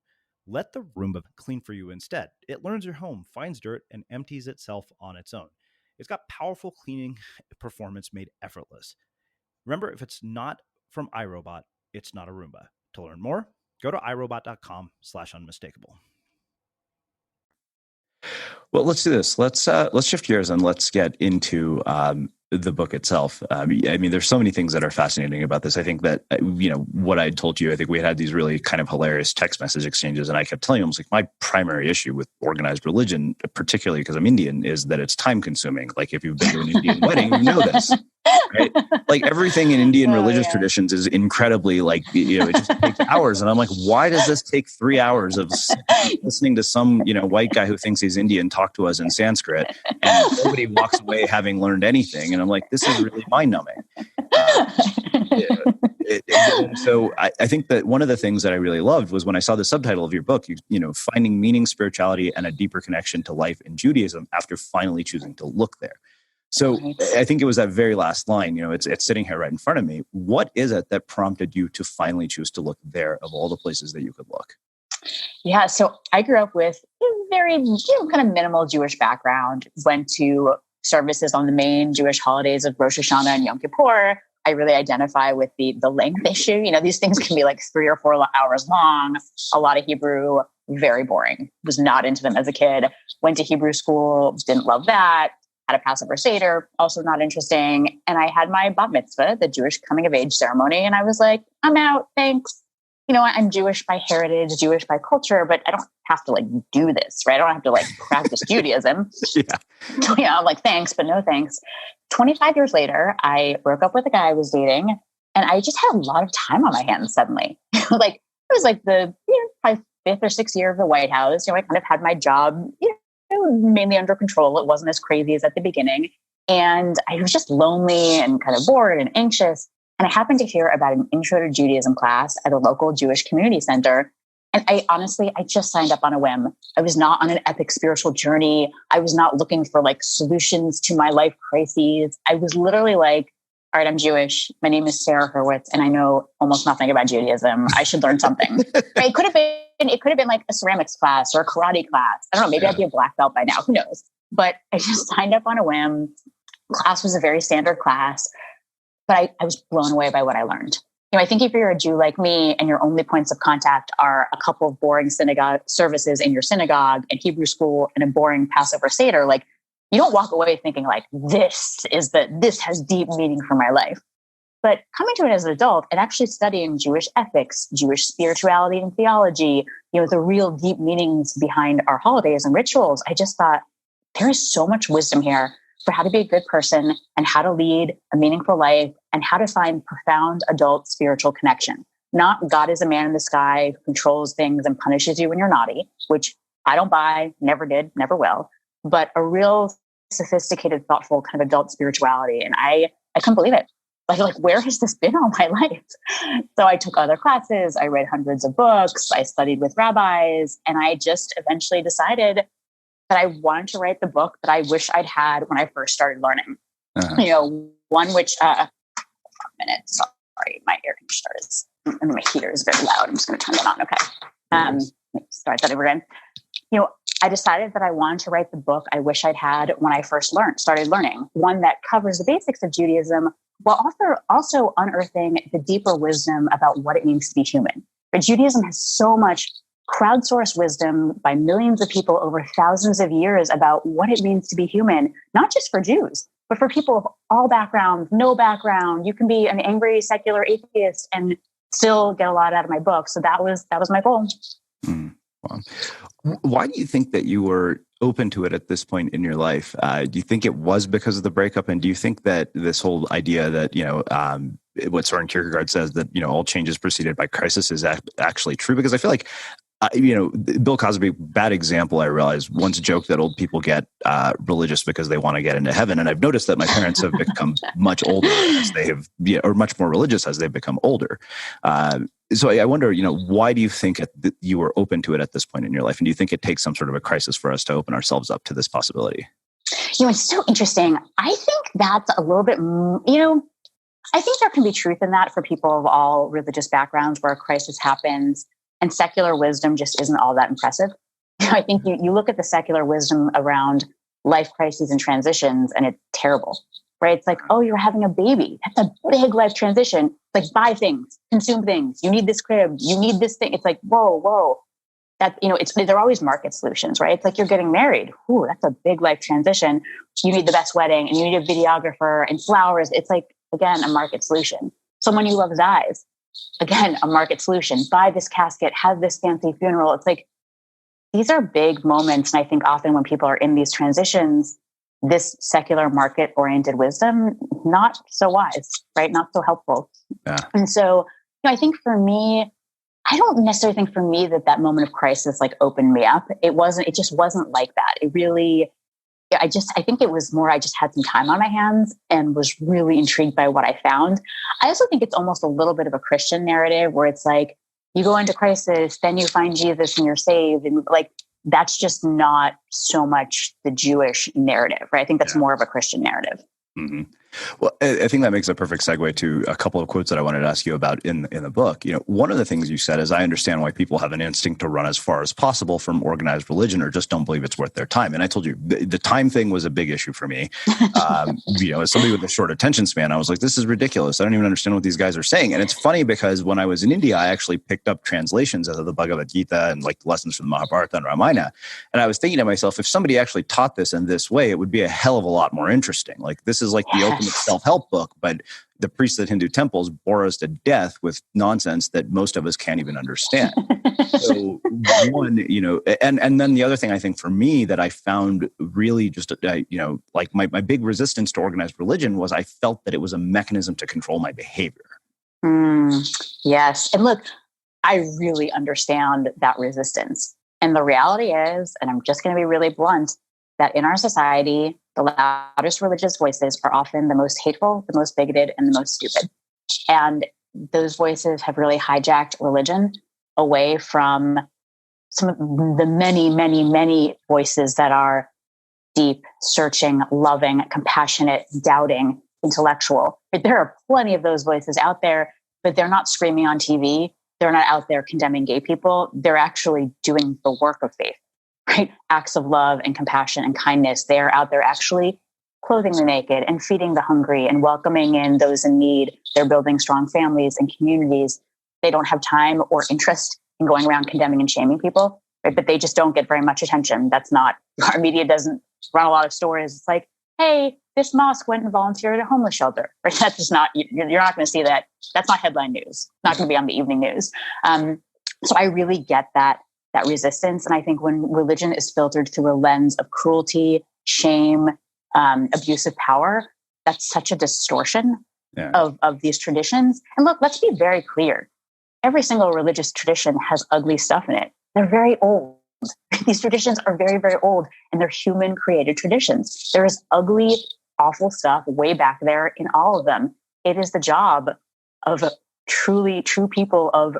Speaker 3: Let the Roomba clean for you instead. It learns your home, finds dirt, and empties itself on its own. It's got powerful cleaning performance made effortless. Remember, if it's not from Irobot, it's not a Roomba. To learn more, go to irobot.com/unmistakable.
Speaker 2: Well, let's do this. Let's shift gears and let's get into the book itself. I mean, there's so many things that are fascinating about this. I think that, what I told you, I think we had these really kind of hilarious text message exchanges, and I kept telling you, I was like, my primary issue with organized religion, particularly because I'm Indian, is that it's time consuming. Like if you've been to an Indian wedding, you know this, right? Like everything in Indian religious traditions is incredibly it just takes hours. And I'm like, why does this take 3 hours of listening to some, white guy who thinks he's Indian talk to us in Sanskrit, and nobody walks away having learned anything? And I'm like, this is really mind-numbing. So I think that one of the things that I really loved was when I saw the subtitle of your book, finding meaning, spirituality, and a deeper connection to life in Judaism after finally choosing to look there. So I think it was that very last line, it's sitting here right in front of me. What is it that prompted you to finally choose to look there of all the places that you could look?
Speaker 1: Yeah. So I grew up with a very kind of minimal Jewish background, went to services on the main Jewish holidays of Rosh Hashanah and Yom Kippur. I really identify with the length issue. These things can be like 3 or 4 hours long, a lot of Hebrew, very boring. Was not into them as a kid. Went to Hebrew school, didn't love that. Had a Passover Seder, also not interesting. And I had my bat mitzvah, the Jewish coming of age ceremony. And I was like, I'm out, thanks. I'm Jewish by heritage, Jewish by culture, but I don't have to do this, right? I don't have to practice Judaism. Yeah. I'm like, thanks, but no thanks. 25 years later, I broke up with a guy I was dating, and I just had a lot of time on my hands suddenly. It was the probably 5th or 6th year of the White House. I kind of had my job, mainly under control. It wasn't as crazy as at the beginning. And I was just lonely and kind of bored and anxious. And I happened to hear about an Intro to Judaism class at a local Jewish community center. And I just signed up on a whim. I was not on an epic spiritual journey. I was not looking for solutions to my life crises. I was literally like, all right, I'm Jewish. My name is Sarah Hurwitz, and I know almost nothing about Judaism. I should learn something. Right? It could have been like a ceramics class or a karate class. I don't know. Maybe I'd be a black belt by now. Who knows? But I just signed up on a whim. Class was a very standard class. But I was blown away by what I learned. I think if you're a Jew like me and your only points of contact are a couple of boring synagogue services in your synagogue and Hebrew school and a boring Passover Seder, you don't walk away thinking this has deep meaning for my life. But coming to it as an adult and actually studying Jewish ethics, Jewish spirituality and theology, the real deep meanings behind our holidays and rituals, I just thought there is so much wisdom here for how to be a good person and how to lead a meaningful life and how to find profound adult spiritual connection. Not God is a man in the sky who controls things and punishes you when you're naughty, which I don't buy, never did, never will, but a real sophisticated, thoughtful kind of adult spirituality. And I couldn't believe it. Where has this been all my life? So I took other classes, I read hundreds of books, I studied with rabbis, and I just eventually decided that I wanted to write the book that I wish I'd had when I first started learning. One which, sorry, my air conditioner is, and my heater is very loud. I'm just going to turn it on. Okay. Start that over again. I decided that I wanted to write the book I wish I'd had when I first started learning, one that covers the basics of Judaism, while also unearthing the deeper wisdom about what it means to be human. But Judaism has so much crowdsourced wisdom by millions of people over thousands of years about what it means to be human, not just for Jews, but for people of all backgrounds, no background. You can be an angry secular atheist and still get a lot out of my book. So that was my goal.
Speaker 2: Wow. Why do you think that you were open to it at this point in your life? Do you think it was because of the breakup? And do you think that this whole idea that, what Soren Kierkegaard says that, all change is preceded by crisis is actually true? Because I feel like, Bill Cosby, bad example, I realize, once joked that old people get religious because they want to get into heaven. And I've noticed that my parents have become much older as they have, or much more religious as they've become older. So I wonder, why do you think you were open to it at this point in your life? And do you think it takes some sort of a crisis for us to open ourselves up to this possibility?
Speaker 1: It's so interesting. I think that's a little bit, I think there can be truth in that for people of all religious backgrounds where a crisis happens and secular wisdom just isn't all that impressive. I think you look at the secular wisdom around life crises and transitions and it's terrible, right? It's like, oh, you're having a baby. That's a big life transition. It's like, buy things, consume things. You need this crib. You need this thing. It's like, whoa. that, they're always market solutions, right? It's like you're getting married. Ooh, that's a big life transition. You need the best wedding and you need a videographer and flowers. It's like, again, a market solution. Someone you love dies. Again, a market solution. Buy this casket, have this fancy funeral. It's like, these are big moments. And I think often when people are in these transitions, this secular market-oriented wisdom, not so wise, right? Not so helpful.
Speaker 2: Yeah.
Speaker 1: And so, I think for me, I don't necessarily think for me that moment of crisis like opened me up. It just wasn't like that. It really, I think it was more, I just had some time on my hands and was really intrigued by what I found. I also think it's almost a little bit of a Christian narrative where it's like, you go into crisis, then you find Jesus and you're saved. And like, that's just not so much the Jewish narrative, right? I think that's more of a Christian narrative.
Speaker 2: Mm-hmm. Well, I think that makes a perfect segue to a couple of quotes that I wanted to ask you about in the book. One of the things you said is, I understand why people have an instinct to run as far as possible from organized religion or just don't believe it's worth their time. And I told you the time thing was a big issue for me. As somebody with a short attention span, I was like, this is ridiculous. I don't even understand what these guys are saying. And it's funny because when I was in India, I actually picked up translations of the Bhagavad Gita and like lessons from the Mahabharata and Ramayana. And I was thinking to myself, if somebody actually taught this in this way, it would be a hell of a lot more interesting. Like, this is like the ultimate self-help book, but the priests at Hindu temples bore us to death with nonsense that most of us can't even understand. So one, and then the other thing I think for me that I found really just, like my big resistance to organized religion was I felt that it was a mechanism to control my behavior.
Speaker 1: Yes. And look, I really understand that resistance. And the reality is, and I'm just going to be really blunt, that in our society, the loudest religious voices are often the most hateful, the most bigoted, and the most stupid. And those voices have really hijacked religion away from some of the many, many, many voices that are deep, searching, loving, compassionate, doubting, intellectual. There are plenty of those voices out there, but they're not screaming on TV. They're not out there condemning gay people. They're actually doing the work of faith. Right? Acts of love and compassion and kindness. They are out there actually clothing the naked and feeding the hungry and welcoming in those in need. They're building strong families and communities. They don't have time or interest in going around condemning and shaming people, right? But they just don't get very much attention. Our media doesn't run a lot of stories. It's like, hey, this mosque went and volunteered at a homeless shelter, right? That's just not, you're not going to see that. That's not headline news. Not going to be on the evening news. So I really get that resistance. And I think when religion is filtered through a lens of cruelty, shame, abusive power, that's such a distortion of these traditions. And look, let's be very clear. Every single religious tradition has ugly stuff in it. They're very old. These traditions are very, very old, and they're human created traditions. There is ugly, awful stuff way back there in all of them. It is the job of true people of,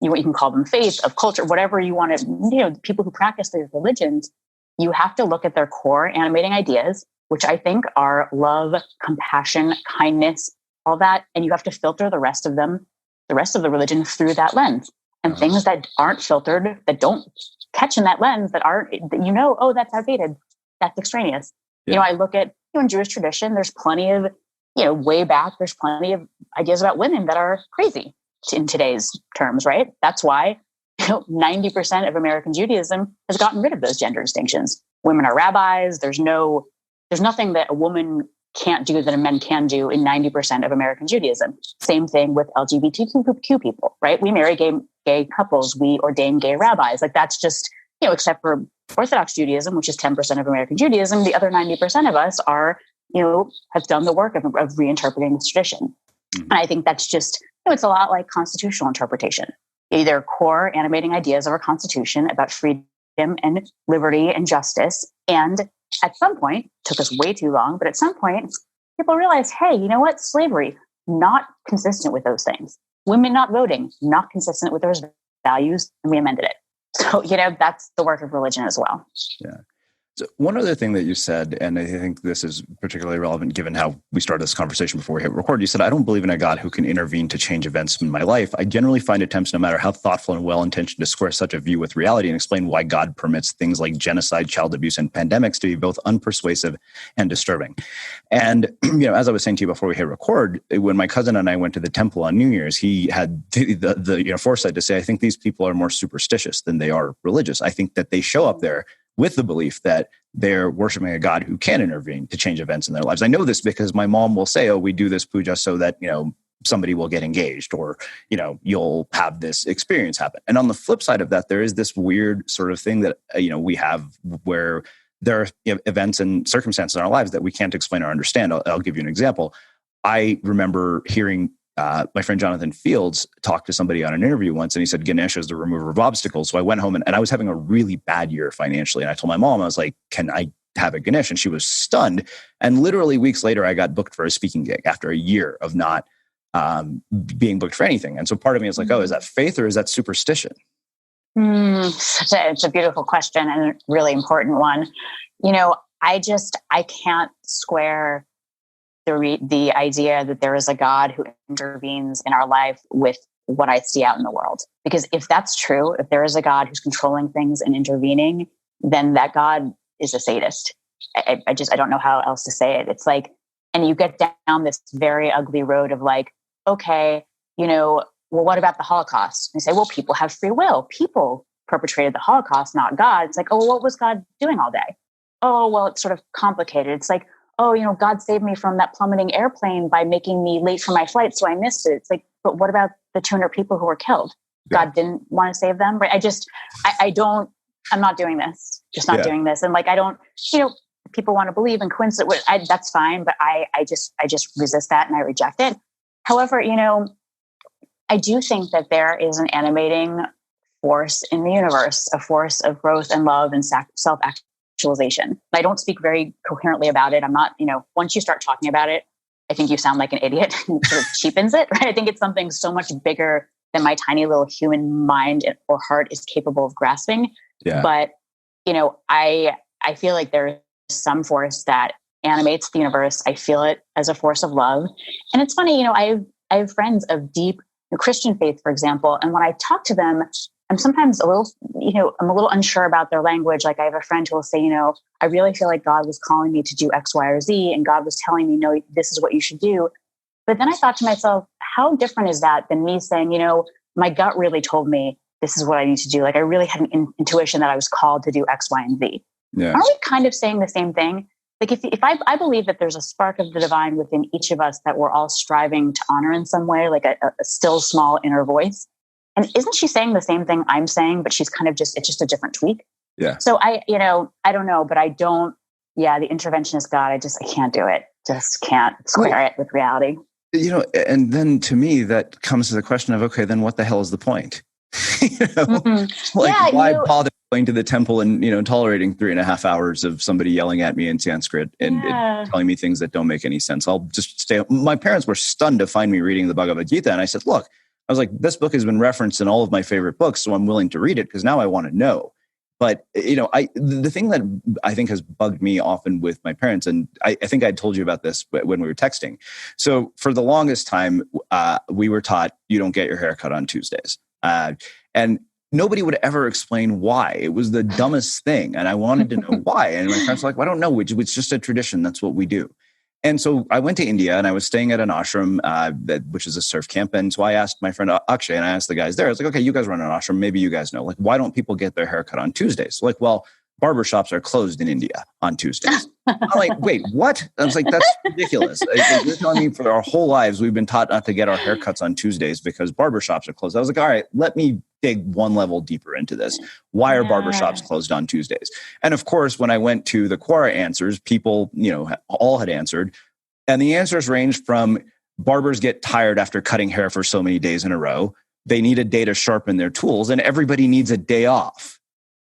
Speaker 1: you can call them faith, of culture, whatever you want to, people who practice these religions, you have to look at their core animating ideas, which I think are love, compassion, kindness, all that. And you have to filter the rest of them, the rest of the religion through that lens. And things that aren't filtered, that don't catch in that lens, that aren't, oh, that's outdated, that's extraneous.
Speaker 2: Yeah.
Speaker 1: I look at, in Jewish tradition, there's plenty of, way back, there's plenty of ideas about women that are crazy in today's terms, right? That's why 90% of American Judaism has gotten rid of those gender distinctions. Women are rabbis. There's nothing that a woman can't do that a man can do in 90% of American Judaism. Same thing with LGBTQ people, right? We marry gay couples. We ordain gay rabbis. Like that's just, except for Orthodox Judaism, which is 10% of American Judaism, the other 90% of us are, have done the work of reinterpreting this tradition. Mm-hmm. And I think that's just, it's a lot like constitutional interpretation. Either core animating ideas of our Constitution about freedom and liberty and justice. And at some point, took us way too long, but at some point, people realized, hey, you know what? Slavery, not consistent with those things. Women not voting, not consistent with those values, and we amended it. So, that's the work of religion as well.
Speaker 2: Yeah. So one other thing that you said, and I think this is particularly relevant given how we started this conversation before we hit record, you said, I don't believe in a God who can intervene to change events in my life. I generally find attempts, no matter how thoughtful and well-intentioned, to square such a view with reality and explain why God permits things like genocide, child abuse, and pandemics to be both unpersuasive and disturbing. And, as I was saying to you before we hit record, when my cousin and I went to the temple on New Year's, he had the foresight to say, I think these people are more superstitious than they are religious. I think that they show up there with the belief that they're worshiping a God who can intervene to change events in their lives. I know this because my mom will say, we do this puja so that, somebody will get engaged, or, you'll have this experience happen. And on the flip side of that, there is this weird sort of thing that, we have where there are events and circumstances in our lives that we can't explain or understand. I'll give you an example. I remember hearing my friend Jonathan Fields talked to somebody on an interview once, and he said Ganesha is the remover of obstacles. So I went home and I was having a really bad year financially. And I told my mom, I was like, can I have a Ganesh? And she was stunned. And literally weeks later, I got booked for a speaking gig after a year of not being booked for anything. And so part of me is like, is that faith or is that superstition?
Speaker 1: It's a beautiful question and a really important one. I can't square the idea that there is a God who intervenes in our life with what I see out in the world. Because if that's true, if there is a God who's controlling things and intervening, then that God is a sadist. I don't know how else to say it. It's like, and you get down this very ugly road of like, okay, well, what about the Holocaust? And you say, well, people have free will. People perpetrated the Holocaust, not God. It's like, oh, what was God doing all day? Oh, well, it's sort of complicated. It's like, oh, God saved me from that plummeting airplane by making me late for my flight, so I missed it. It's like, but what about the 200 people who were killed? Yeah. God didn't want to save them, right? I'm not doing this. Just not doing this. And like, I don't, people want to believe in coincidence. That's fine, but I just resist that and I reject it. However, I do think that there is an animating force in the universe, a force of growth and love and self-actualization. I don't speak very coherently about it. I'm not, once you start talking about it, I think you sound like an idiot and sort of cheapens it, right? I think it's something so much bigger than my tiny little human mind or heart is capable of grasping. Yeah. But, I feel like there is some force that animates the universe. I feel it as a force of love. And it's funny, I have friends of deep Christian faith, for example. And when I talk to them, I'm sometimes a little unsure about their language. Like I have a friend who will say, I really feel like God was calling me to do X, Y, or Z. And God was telling me, no, this is what you should do. But then I thought to myself, how different is that than me saying, my gut really told me this is what I need to do. Like I really had an intuition that I was called to do X, Y, and Z. Yeah. Aren't we kind of saying the same thing? Like if I believe that there's a spark of the divine within each of us that we're all striving to honor in some way, like a still small inner voice. And isn't she saying the same thing I'm saying, but she's kind of it's just a different tweak. Yeah. So I don't know, but the interventionist God, I can't do it. Just can't square it with reality.
Speaker 2: And then to me, that comes to the question of, okay, then what the hell is the point? Why bother going to the temple and, tolerating 3.5 hours of somebody yelling at me in Sanskrit and telling me things that don't make any sense? I'll just stay. My parents were stunned to find me reading the Bhagavad Gita. And I said, look, I was like, this book has been referenced in all of my favorite books, so I'm willing to read it because now I want to know. But, the thing that I think has bugged me often with my parents, and I think I told you about this when we were texting. So for the longest time, we were taught you don't get your hair cut on Tuesdays. And nobody would ever explain why. It was the dumbest thing. And I wanted to know why. And my friends were like, well, I don't know. It's just a tradition. That's what we do. And so I went to India and I was staying at an ashram, which is a surf camp. And so I asked my friend Akshay and I asked the guys there, I was like, okay, you guys run an ashram. Maybe you guys know, like, why don't people get their hair cut on Tuesdays? So like, well, barbershops are closed in India on Tuesdays. I'm like, wait, what? I was like, that's ridiculous. You're telling me for our whole lives, we've been taught not to get our haircuts on Tuesdays because barbershops are closed. I was like, all right, let me dig one level deeper into this. Why are barbershops closed on Tuesdays? And of course, when I went to the Quora answers, people, all had answered. And the answers ranged from barbers get tired after cutting hair for so many days in a row. They need a day to sharpen their tools and everybody needs a day off.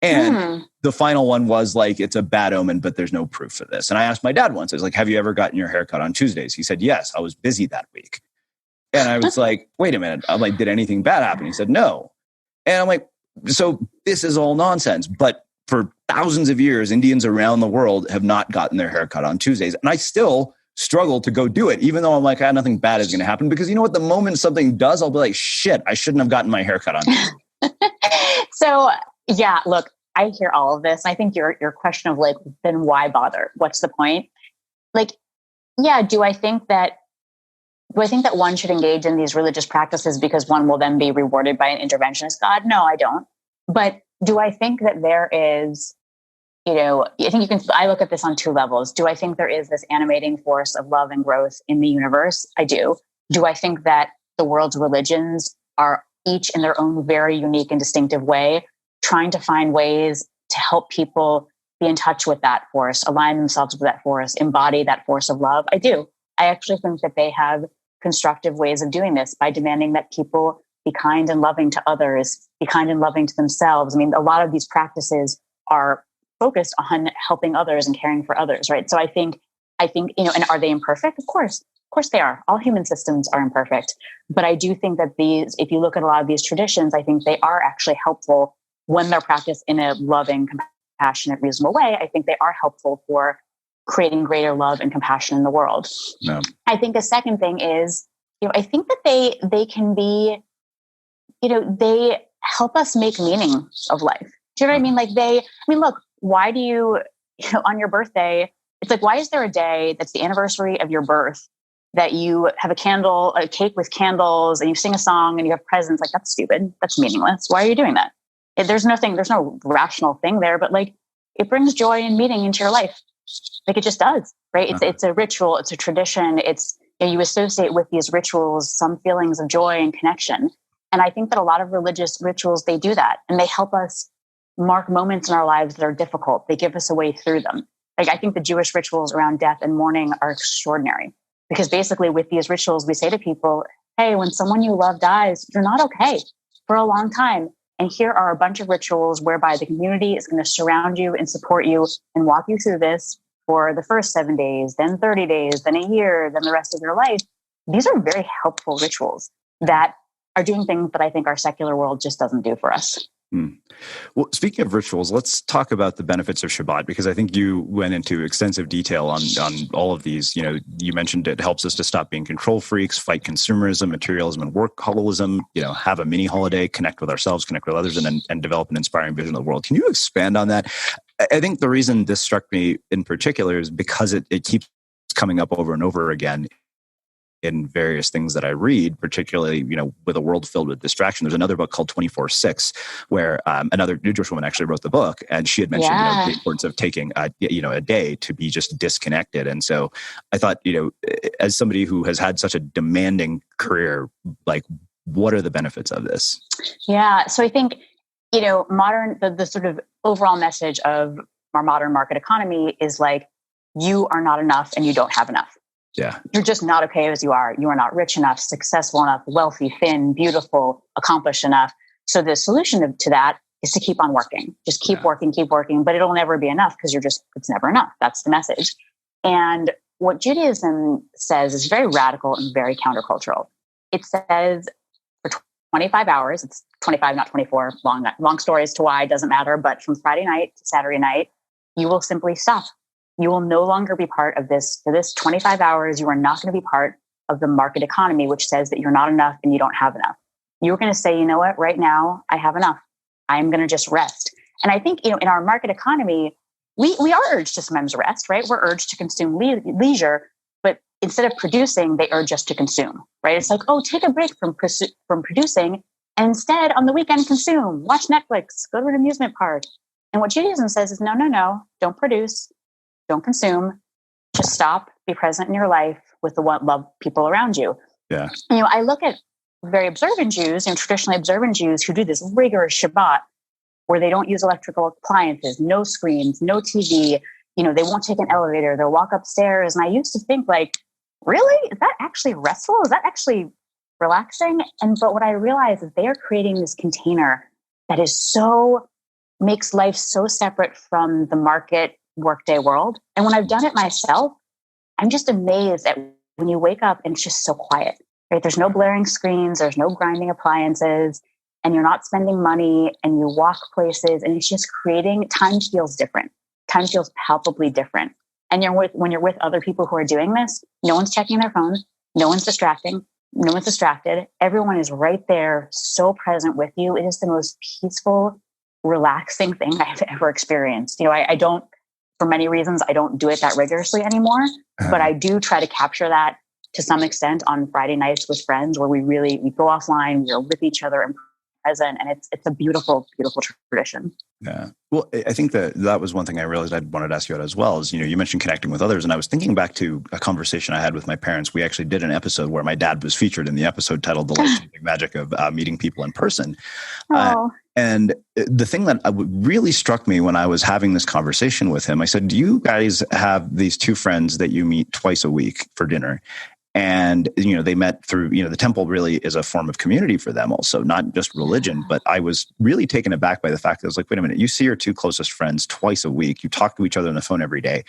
Speaker 2: And the final one was like, it's a bad omen, but there's no proof for this. And I asked my dad once, I was like, have you ever gotten your hair cut on Tuesdays? He said, yes, I was busy that week. And I was like, wait a minute. I'm like, did anything bad happen? He said, no. And I'm like, so this is all nonsense. But for thousands of years, Indians around the world have not gotten their hair cut on Tuesdays. And I still struggle to go do it, even though I'm like, nothing bad is going to happen. Because you know what? The moment something does, I'll be like, shit, I shouldn't have gotten my hair cut on Tuesday.
Speaker 1: So yeah, look, I hear all of this. I think your question of like, then why bother? What's the point? Like, yeah, do I think that one should engage in these religious practices because one will then be rewarded by an interventionist God? No, I don't. But do I think that there is, I think I look at this on two levels. Do I think there is this animating force of love and growth in the universe? I do. Do I think that the world's religions are each in their own very unique and distinctive way, trying to find ways to help people be in touch with that force, align themselves with that force, embody that force of love? I do. I actually think that they have constructive ways of doing this by demanding that people be kind and loving to others, be kind and loving to themselves. I mean, a lot of these practices are focused on helping others and caring for others, right? So I think, and are they imperfect? Of course they are. All human systems are imperfect. But I do think that if you look at a lot of these traditions, I think they are actually helpful when they're practiced in a loving, compassionate, reasonable way. I think they are helpful for creating greater love and compassion in the world.
Speaker 2: No.
Speaker 1: I think a second thing is, I think that they can be, they help us make meaning of life. Do you know what I mean? Like look, why do you, on your birthday, it's like, why is there a day that's the anniversary of your birth that you have a cake with candles and you sing a song and you have presents? Like, that's stupid. That's meaningless. Why are you doing that? There's no rational thing there, but like, it brings joy and meaning into your life. Like, it just does, right? It's a ritual. It's a tradition. It's, you associate with these rituals some feelings of joy and connection. And I think that a lot of religious rituals, they do that, and they help us mark moments in our lives that are difficult. They give us a way through them. Like, I think the Jewish rituals around death and mourning are extraordinary, because basically with these rituals, we say to people, hey, when someone you love dies, you're not okay for a long time. And here are a bunch of rituals whereby the community is going to surround you and support you and walk you through this for the first 7 days, then 30 days, then a year, then the rest of your life. These are very helpful rituals that are doing things that I think our secular world just doesn't do for us.
Speaker 2: Well, speaking of rituals, let's talk about the benefits of Shabbat, because I think you went into extensive detail on all of these. You mentioned it helps us to stop being control freaks, fight consumerism, materialism, and workaholism, have a mini holiday, connect with ourselves, connect with others, and develop an inspiring vision of the world. Can you expand on that? I think the reason this struck me in particular is because it keeps coming up over and over again in various things that I read, particularly, with a world filled with distraction. There's another book called 24/6, where another New Jewish woman actually wrote the book, and she had mentioned the importance of taking a day to be just disconnected. And so I thought, as somebody who has had such a demanding career, like, what are the benefits of this?
Speaker 1: Yeah. So I think, the sort of overall message of our modern market economy is like, you are not enough and you don't have enough.
Speaker 2: Yeah.
Speaker 1: You're just not okay as you are. You are not rich enough, successful enough, wealthy, thin, beautiful, accomplished enough. So the solution to that is to keep on working. Just keep working, but it'll never be enough because it's never enough. That's the message. And what Judaism says is very radical and very countercultural. It says for 25 hours, it's 25, not 24, long story as to why, it doesn't matter. But from Friday night to Saturday night, you will simply stop. You will no longer be part of this. For this 25 hours, you are not going to be part of the market economy, which says that you're not enough and you don't have enough. You're going to say, you know what, right now, I have enough. I'm going to just rest. And I think, in our market economy, we are urged to sometimes rest, right? We're urged to consume leisure, but instead of producing, they urge us to consume, right? It's like, oh, take a break from producing, and instead on the weekend, consume, watch Netflix, go to an amusement park. And what Judaism says is, no, don't produce. Don't consume, just stop, be present in your life with the love people around you.
Speaker 2: Yeah.
Speaker 1: I look at very observant Jews, traditionally observant Jews who do this rigorous Shabbat where they don't use electrical appliances, no screens, no TV, they won't take an elevator, they'll walk upstairs. And I used to think like, really? Is that actually restful? Is that actually relaxing? But what I realized is they are creating this container that makes life so separate from the market workday world. And when I've done it myself, I'm just amazed at when you wake up and it's just so quiet, right? There's no blaring screens, there's no grinding appliances. and you're not spending money and you walk places and it's just creating, time feels different. Time feels palpably different. And when you're with other people who are doing this, no one's checking their phone. No one's distracting. No one's distracted. Everyone is right there, so present with you. It is the most peaceful, relaxing thing I've ever experienced. I don't, for many reasons, I don't do it that rigorously anymore, but I do try to capture that to some extent on Friday nights with friends where we go offline, we're with each other and present. And it's a beautiful, beautiful tradition.
Speaker 3: Yeah. Well, I think that was one thing I realized I wanted to ask you about as well is, you mentioned connecting with others. And I was thinking back to a conversation I had with my parents. We actually did an episode where my dad was featured in the episode titled The Life-Changing Magic of Meeting People in Person. And the thing that really struck me when I was having this conversation with him, I said, do you guys have these two friends that you meet twice a week for dinner? And, they met through, the temple really is a form of community for them also, not just religion. But I was really taken aback by the fact that I was like, wait a minute, you see your two closest friends twice a week. You talk to each other on the phone every day.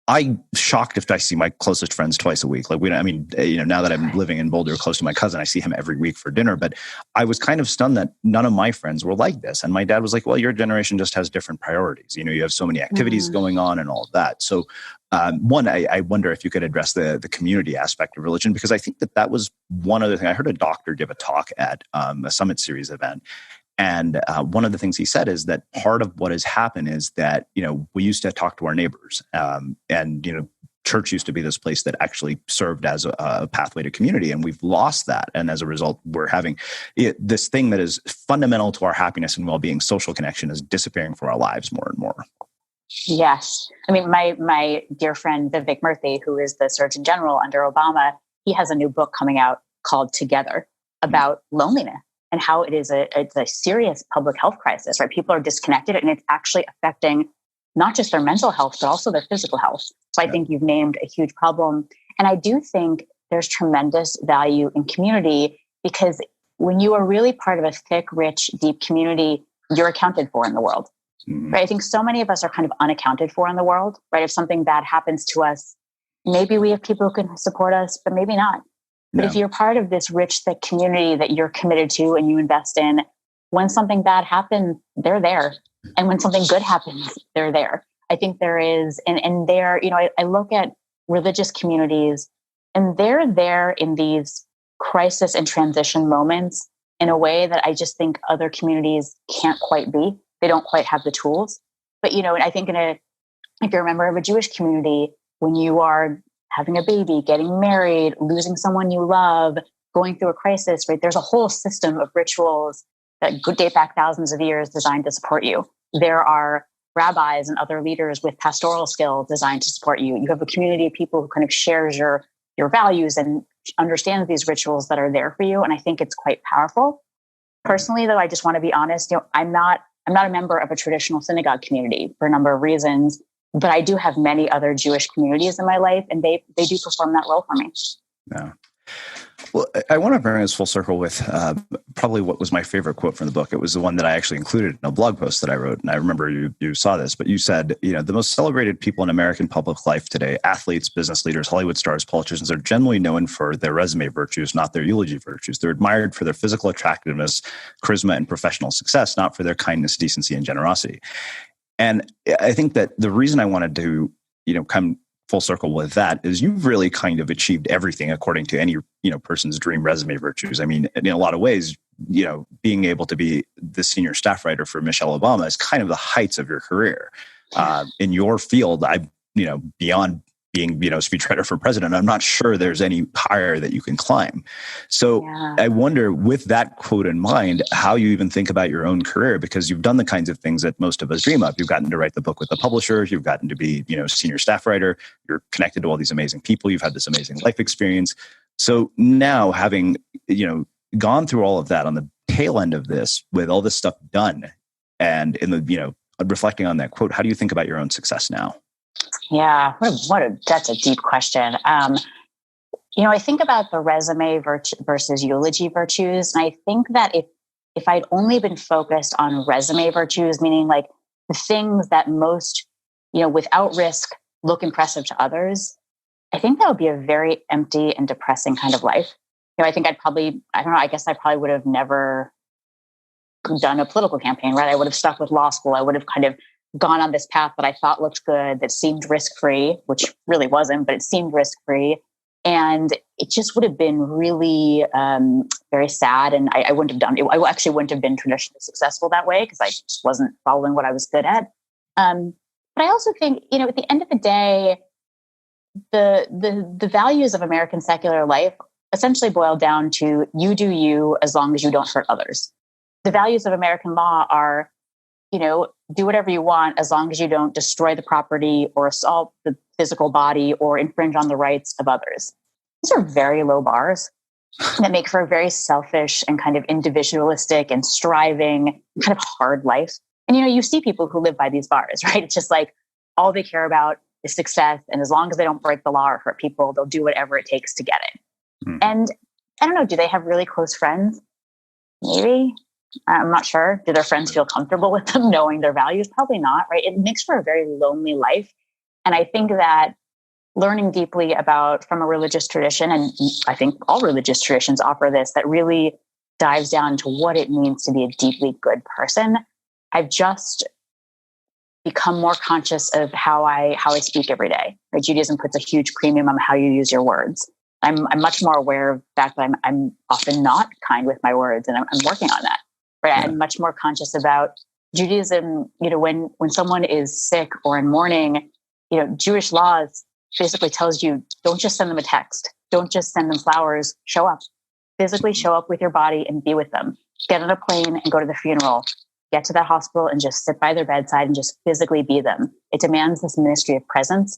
Speaker 3: I'm shocked if I see my closest friends twice a week. Like, now that I'm living in Boulder close to my cousin, I see him every week for dinner. But I was kind of stunned that none of my friends were like this. And my dad was like, well, your generation just has different priorities. You have so many activities going on and all of that. So one, I wonder if you could address the community aspect of religion, because I think that was one other thing. I heard a doctor give a talk at a Summit Series event. And one of the things he said is that part of what has happened is that, we used to talk to our neighbors and church used to be this place that actually served as a pathway to community. And we've lost that. And as a result, we're having this thing that is fundamental to our happiness and well-being, social connection, is disappearing from our lives more and more.
Speaker 1: Yes. I mean, my dear friend, Vivek Murthy, who is the Surgeon General under Obama, he has a new book coming out called Together about loneliness. And how it's a serious public health crisis, right? People are disconnected and it's actually affecting not just their mental health, but also their physical health. So I think you've named a huge problem. And I do think there's tremendous value in community, because when you are really part of a thick, rich, deep community, you're accounted for in the world, right? I think so many of us are kind of unaccounted for in the world, right? If something bad happens to us, maybe we have people who can support us, but maybe not. But if you're part of this rich, thick community that you're committed to and you invest in, when something bad happens, they're there. And when something good happens, they're there. I think there is, and there, I look at religious communities and they're there in these crisis and transition moments in a way that I just think other communities can't quite be. They don't quite have the tools. But, I think if you're a member of a Jewish community, when you are having a baby, getting married, losing someone you love, going through a crisis, right? There's a whole system of rituals that could date back thousands of years designed to support you. There are rabbis and other leaders with pastoral skills designed to support you. You have a community of people who kind of shares your values and understands these rituals that are there for you. And I think it's quite powerful. Personally, though, I just want to be honest, I'm not a member of a traditional synagogue community for a number of reasons. But I do have many other Jewish communities in my life, and they do perform that role for me.
Speaker 3: Yeah. Well, I want to bring us full circle with probably what was my favorite quote from the book. It was the one that I actually included in a blog post that I wrote. And I remember you saw this, but you said, the most celebrated people in American public life today, athletes, business leaders, Hollywood stars, politicians, are generally known for their resume virtues, not their eulogy virtues. They're admired for their physical attractiveness, charisma, and professional success, not for their kindness, decency, and generosity. And I think that the reason I wanted to, come full circle with that is you've really kind of achieved everything according to any, person's dream resume virtues. I mean, in a lot of ways, being able to be the senior staff writer for Michelle Obama is kind of the heights of your career. In your field, beyond being, speechwriter for president, I'm not sure there's any higher that you can climb. So I wonder, with that quote in mind, how you even think about your own career, because you've done the kinds of things that most of us dream of. You've gotten to write the book with the publisher. You've gotten to be, senior staff writer. You're connected to all these amazing people. You've had this amazing life experience. So now, having, gone through all of that on the tail end of this, with all this stuff done, and in the, reflecting on that quote, how do you think about your own success now?
Speaker 1: Yeah, that's a deep question. I think about the resume versus eulogy virtues. And I think that if I'd only been focused on resume virtues, meaning like the things that most, without risk, look impressive to others, I think that would be a very empty and depressing kind of life. I think I guess I probably would have never done a political campaign, right? I would have stuck with law school. I would have kind of gone on this path that I thought looked good, that seemed risk-free, which really wasn't, but it seemed risk-free. And it just would have been really very sad. And I wouldn't have done it. I actually wouldn't have been traditionally successful that way because I just wasn't following what I was good at. But I also think, at the end of the day, the values of American secular life essentially boil down to you do you as long as you don't hurt others. The values of American law are, do whatever you want as long as you don't destroy the property or assault the physical body or infringe on the rights of others. These are very low bars that make for a very selfish and kind of individualistic and striving kind of hard life. And, you see people who live by these bars, right? It's just like all they care about is success. And as long as they don't break the law or hurt people, they'll do whatever it takes to get it. Mm. And I don't know, do they have really close friends? Maybe. I'm not sure. Do their friends feel comfortable with them knowing their values? Probably not, right? It makes for a very lonely life. And I think that learning deeply from a religious tradition, and I think all religious traditions offer this, that really dives down into what it means to be a deeply good person. I've just become more conscious of how I speak every day. Right? Judaism puts a huge premium on how you use your words. I'm much more aware of the fact that I'm often not kind with my words, and I'm working on that. Right? Yeah. I'm much more conscious about Judaism. When someone is sick or in mourning, Jewish laws basically tells you don't just send them a text, don't just send them flowers. Show up, physically show up with your body and be with them. Get on a plane and go to the funeral. Get to that hospital and just sit by their bedside and just physically be them. It demands this ministry of presence.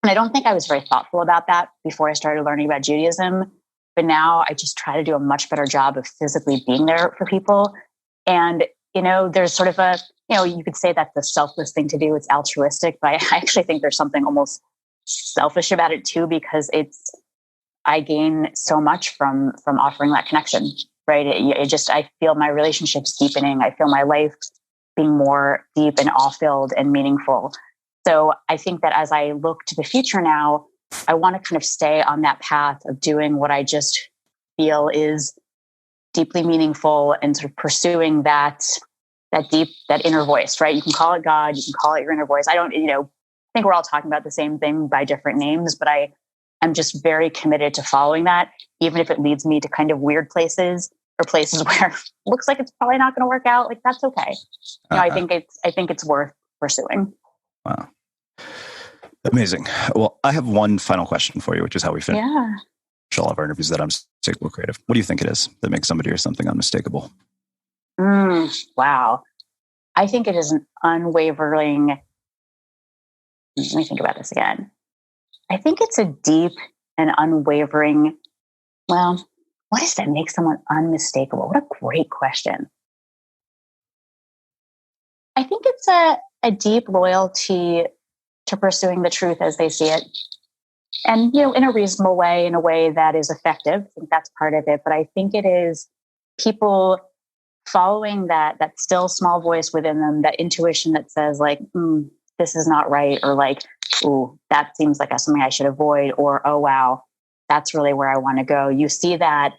Speaker 1: And I don't think I was very thoughtful about that before I started learning about Judaism. But now I just try to do a much better job of physically being there for people. And, there's sort of you could say that's the selfless thing to do. It's altruistic, but I actually think there's something almost selfish about it too, because I gain so much from offering that connection. Right. I feel my relationships deepening. I feel my life being more deep and awe-filled and meaningful. So I think that as I look to the future now, I want to kind of stay on that path of doing what I just feel is deeply meaningful and sort of pursuing that inner voice, right? You can call it God, you can call it your inner voice. I think we're all talking about the same thing by different names, but I'm just very committed to following that, even if it leads me to kind of weird places or places where it looks like it's probably not going to work out. Like, that's okay. I think it's worth pursuing.
Speaker 3: Wow. Amazing. Well, I have one final question for you, which is how we finish all of our interviews that Unmistakable Creative. What do you think it is that makes somebody or something unmistakable?
Speaker 1: Wow. I think it is an unwavering. Let me think about this again. I think it's a deep and unwavering, what does that make someone unmistakable? What a great question. I think it's a deep loyalty to pursuing the truth as they see it. And, in a reasonable way, in a way that is effective. I think that's part of it. But I think it is people following that still small voice within them, that intuition that says like, this is not right. Or like, ooh, that seems like something I should avoid. Or, oh, wow, that's really where I want to go. You see that,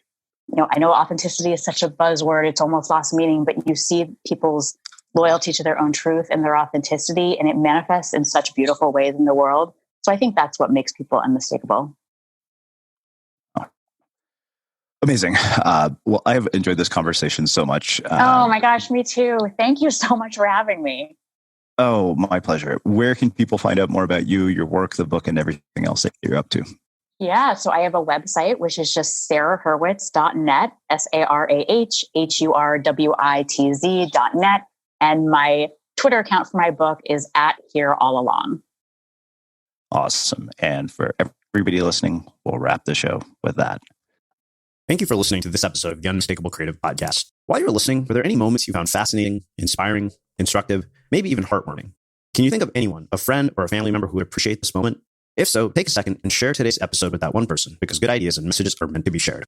Speaker 1: I know authenticity is such a buzzword. It's almost lost meaning, but you see people's loyalty to their own truth and their authenticity, and it manifests in such beautiful ways in the world. So I think that's what makes people unmistakable.
Speaker 3: Oh. Amazing. Well, I have enjoyed this conversation so much.
Speaker 1: Oh my gosh, me too. Thank you so much for having me.
Speaker 3: Oh, my pleasure. Where can people find out more about you, your work, the book, and everything else that you're up to?
Speaker 1: Yeah, so I have a website, which is just sarahhurwitz.net, sarahhurwitz.net. And my Twitter account for my book is @HereAllAlong.
Speaker 3: Awesome. And for everybody listening, we'll wrap the show with that. Thank you for listening to this episode of the Unmistakable Creative Podcast. While you were listening, were there any moments you found fascinating, inspiring, instructive, maybe even heartwarming? Can you think of anyone, a friend or a family member who would appreciate this moment? If so, take a second and share today's episode with that one person, because good ideas and messages are meant to be shared.